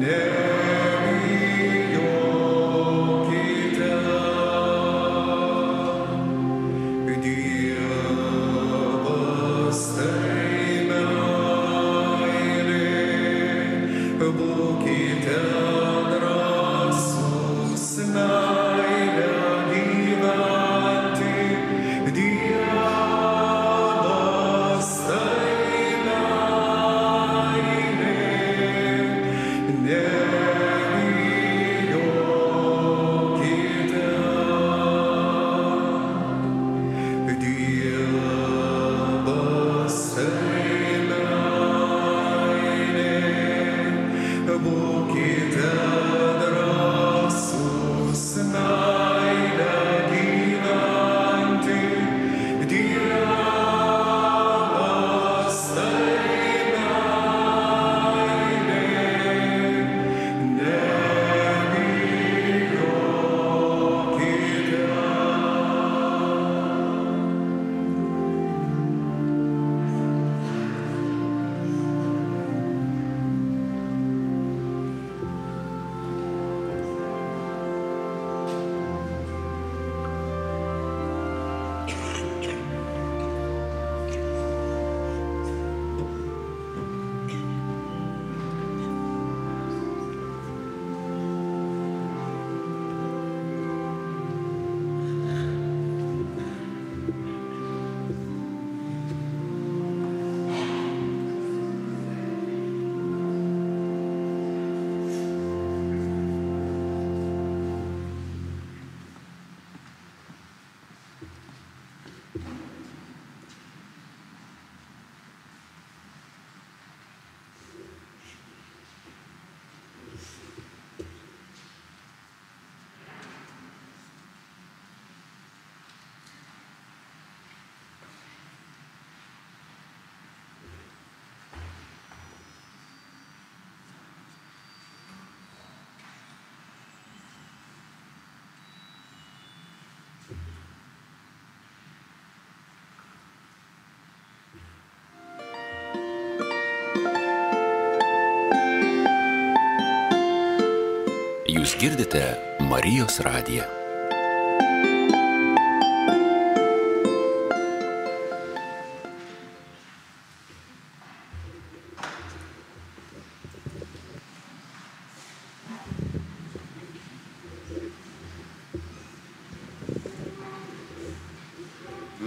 nebijokite. Dievas tai meilė, būkite drąsūs meilę gyventi. Dievas tai meilė, nebijokite. Dievas tai meilė, būkite drąsūs meilę gyventi. Dievas tai meilė, nebijokite. Jūs girdite Marijos radiją.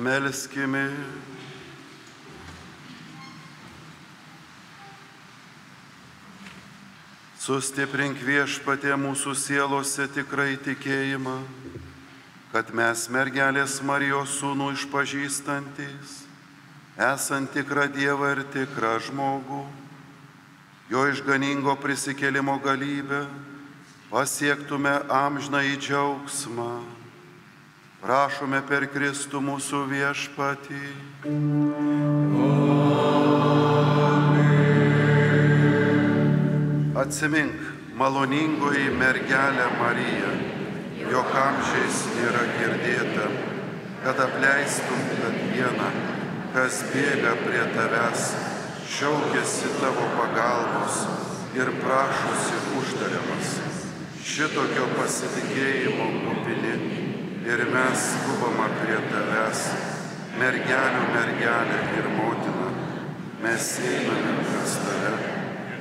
Melskime. Sustiprink Viešpatie mūsų sielose tikrai tikėjimą, kad mes mergelės Marijos sūnų išpažįstantys, esant tikrą Dievą ir tikrą žmogų, jo išganingo prisikėlimo galybę, pasiektume amžinąjį džiaugsmą. Prašome per Kristų mūsų Viešpatį. Atsimink, maloningoji mergelė Marija, jog amžiais nėra girdėta, kad apleistum kad vieną, kas bėga prie tavęs, šaukėsi tavo pagalbos ir prašosi užtariamas. Šitokio pasitikėjimo kupini ir mes skubama prie tavęs, mergelių mergelė ir motina, mes einame pas tave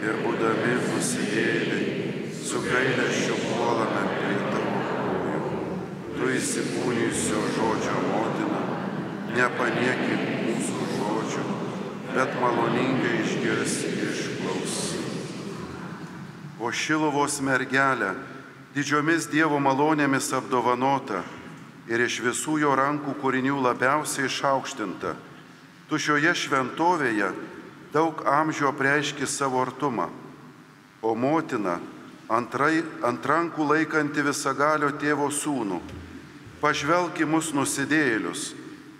ir būdami nusidėjėliai, su gailesčiu puolame prie tavo kojų. Tu įsikūnijusio žodžio motina, nepaniekink mūsų žodžių, bet maloningai išgirsk ir išklausyk. O Šiluvos mergelė, didžiomis Dievo malonėmis apdovanota ir iš visų jo rankų kūrinių labiausiai išaukštinta, tu šioje šventovėje daug amžių apreiški savo artumą, o motina, ant rankų laikanti visagalio tėvo sūnų, pažvelk į mus nusidėjėlius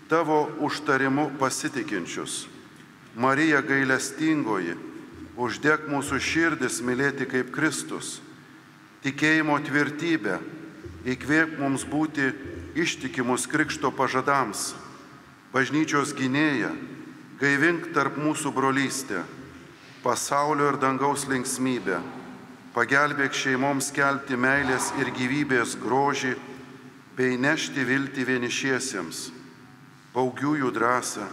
tavo užtarimu pasitikinčius. Marija gailestingoji, uždek mūsų širdis mylėti kaip Kristus. Tikėjimo tvirtybę, įkvėp mums būti ištikimus Krikšto pažadams. Bažnyčios gynėja, gaivink tarp mūsų brolystę, pasaulio ir dangaus linksmybę, pagelbėk šeimoms kelti meilės ir gyvybės grožį, bei nešti viltį vienišiesiems. Paugiųjų drąsą,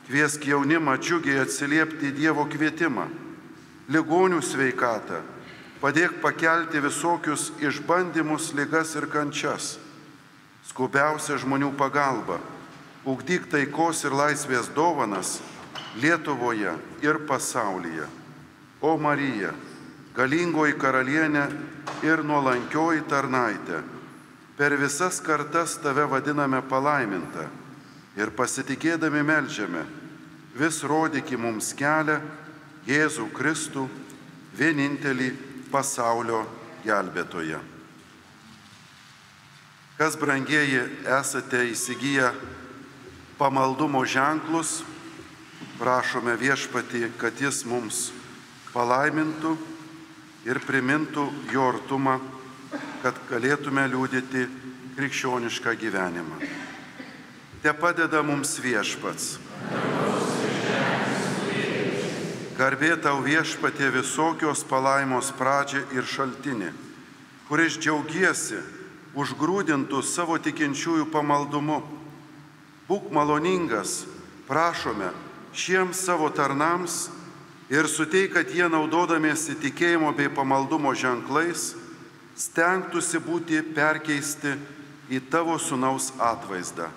kviesk jaunimą džiugiai atsiliepti Dievo kvietimą, ligonių sveikatą, padėk pakelti visokius išbandymus, ligas ir kančias, skubiausia žmonių pagalba, ugdyk taikos ir laisvės dovanas Lietuvoje ir pasaulyje. O Marija, galingoji karalienė ir nuolankioji tarnaitė, per visas kartas tave vadiname palaimintą ir pasitikėdami meldžiame, vis rodyki mums kelią Jėzų Kristų, vienintelį pasaulio gelbėtoją. Kas, brangieji, esate įsigiję pamaldumo ženklus, prašome Viešpatį, kad Jis mums palaimintų ir primintų jo artumą, kad galėtume liudyti krikščionišką gyvenimą. Te padeda mums Viešpats. Garbė tau, Viešpatie, visokios palaimos pradžia ir šaltinį, kuris džiaugiesi užgrūdintų savo tikinčiųjų pamaldumu. Būk maloningas, prašome, šiems savo tarnams ir suteik, kad jie, naudodamiesi tikėjimo bei pamaldumo ženklais, stengtųsi būti perkeisti į tavo sūnaus atvaizdą.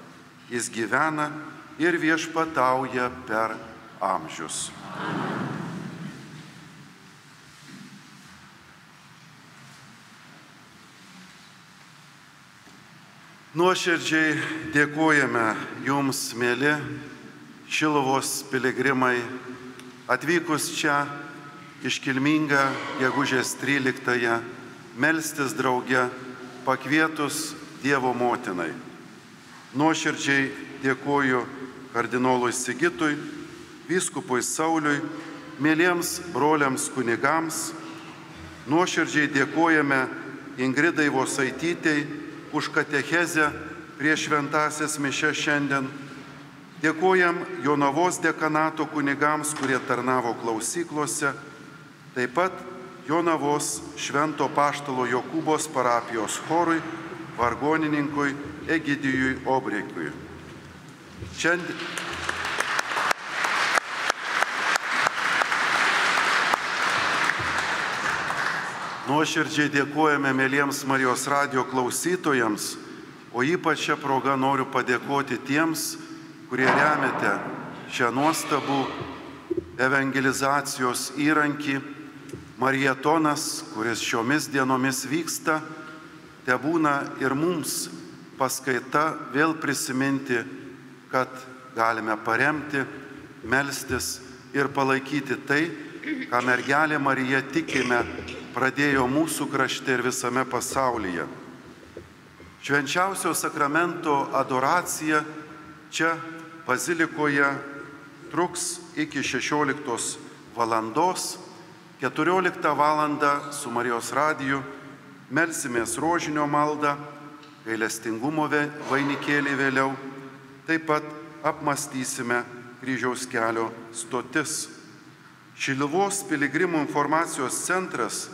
Jis gyvena ir viešpatauja per amžius. Nuoširdžiai dėkojame jums, mėly Šiluvos piligrimai, atvykus čia iškilmingą gegužės 13-ąją, melstis drauge, pakvietus Dievo motinai. Nuoširdžiai dėkoju kardinolui Sigitui, vyskupui Sauliui, mėlyms broliams kunigams. Nuoširdžiai dėkojame Ingridai Vosaitytei už katechezę prieš šventąsias mišias šiandien. Dėkojam Jonavos dekanato kunigams, kurie tarnavo klausyklose, taip pat Jonavos Švento Apaštalo Jokūbos parapijos chorui, vargonininkui Egidijui Obreikui. Šiandien nuoširdžiai dėkojame mėlyms Marijos radijo klausytojams, o ypač šią progą noriu padėkoti tiems, kurie remiate šią nuostabų evangelizacijos įrankį Marietonas, kuris šiomis dienomis vyksta. Tebūna ir mums paskaita vėl prisiminti, kad galime paremti, melstis ir palaikyti tai, ką mergelė Marija, tikime, pradėjo mūsų krašte ir visame pasaulyje. Švenčiausio sakramento adoracija čia bazilikoje truks iki 16 valandos. 14 valandą su Marijos radiju melsimės rožinio maldą, gailestingumo vainikėlį vėliau. Taip pat apmąstysime kryžiaus kelio stotis. Šiluvos piligrimų informacijos centras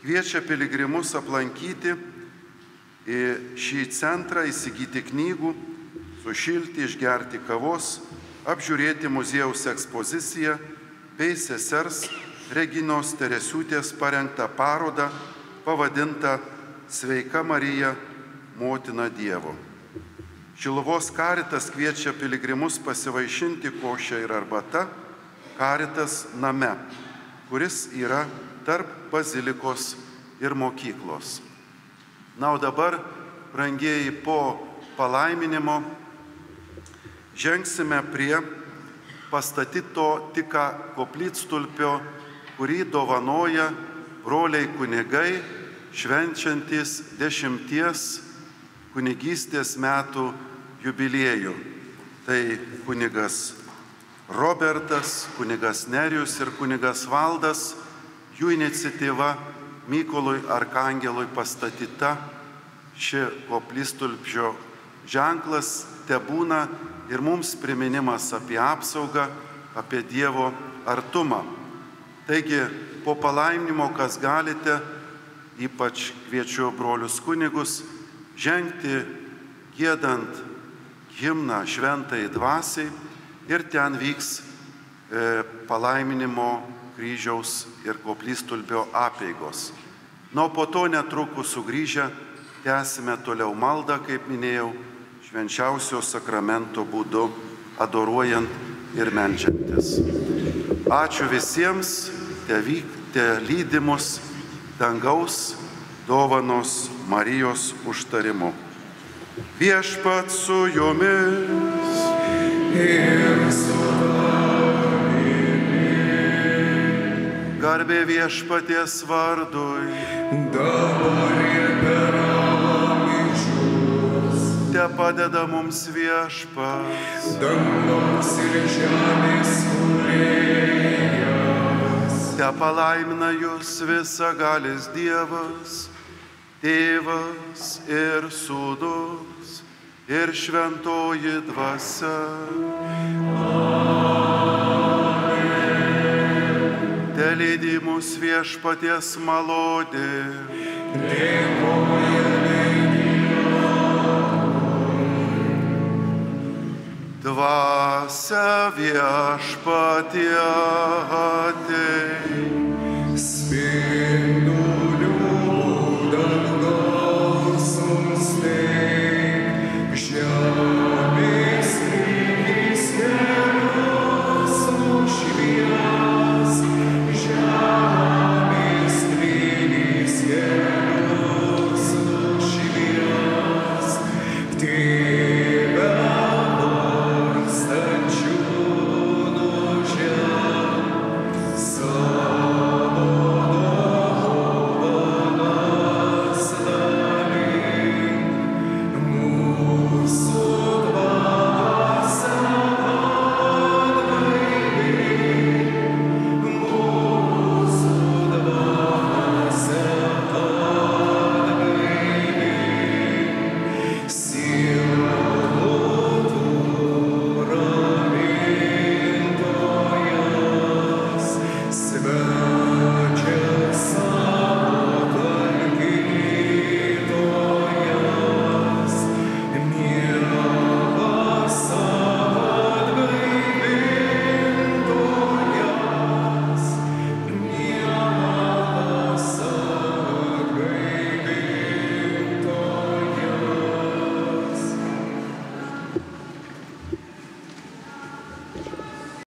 kviečia piligrimus aplankyti į šį centrą, įsigyti knygų, sušilti, išgerti kavos, apžiūrėti muziejaus ekspoziciją bei sesers Reginos Teresiūtės parengtą parodą pavadintą Sveika Marija, motina Dievo. Šiluvos karitas kviečia piligrimus pasivaišinti koše ir arbata Karitas name, kuris yra tarp bazilikos ir mokyklos. Na, o dabar, brangieji, po palaiminimo žengsime prie pastatyto tik koplytstulpio, kurį dovanoja broliai kunigai, švenčiantys 10 kunigystės metų jubiliejų. Tai kunigas Robertas, kunigas Nerijus ir kunigas Valdas, jų iniciatyva Mykolui Arkangelui pastatyta ši koplytstulpio ženklas tebūna ir mums priminimas apie apsaugą, apie Dievo artumą. Taigi, po palaiminimo, kas galite, ypač kviečiu brolius kunigus, žengti giedant himną šventai dvasiai ir ten vyks palaiminimo kryžiaus ir koplytstulpio apeigos. Na, po to netrukus sugrįžę tęsime toliau maldą, kaip minėjau, švenčiausio sakramento būdu, adoruojant ir meldžiantis. Ačiū visiems, te lydi mus dangaus dovanos Marijos užtarimu. Viešpats su jumis ir su tavimi. Garbė Viešpaties vardui, dabar ir per amžius. Te padeda mums Viešpats, dangaus ir žemės kūrėjas. Te palaimina jūs visagalis Dievas, Tėvas ir Sūnus ir Šventoji Dvasia. Amen. Te lydi mus Viešpaties malonė. Dėkojame Dievui. Dvasia Viešpatie ateik. Spindu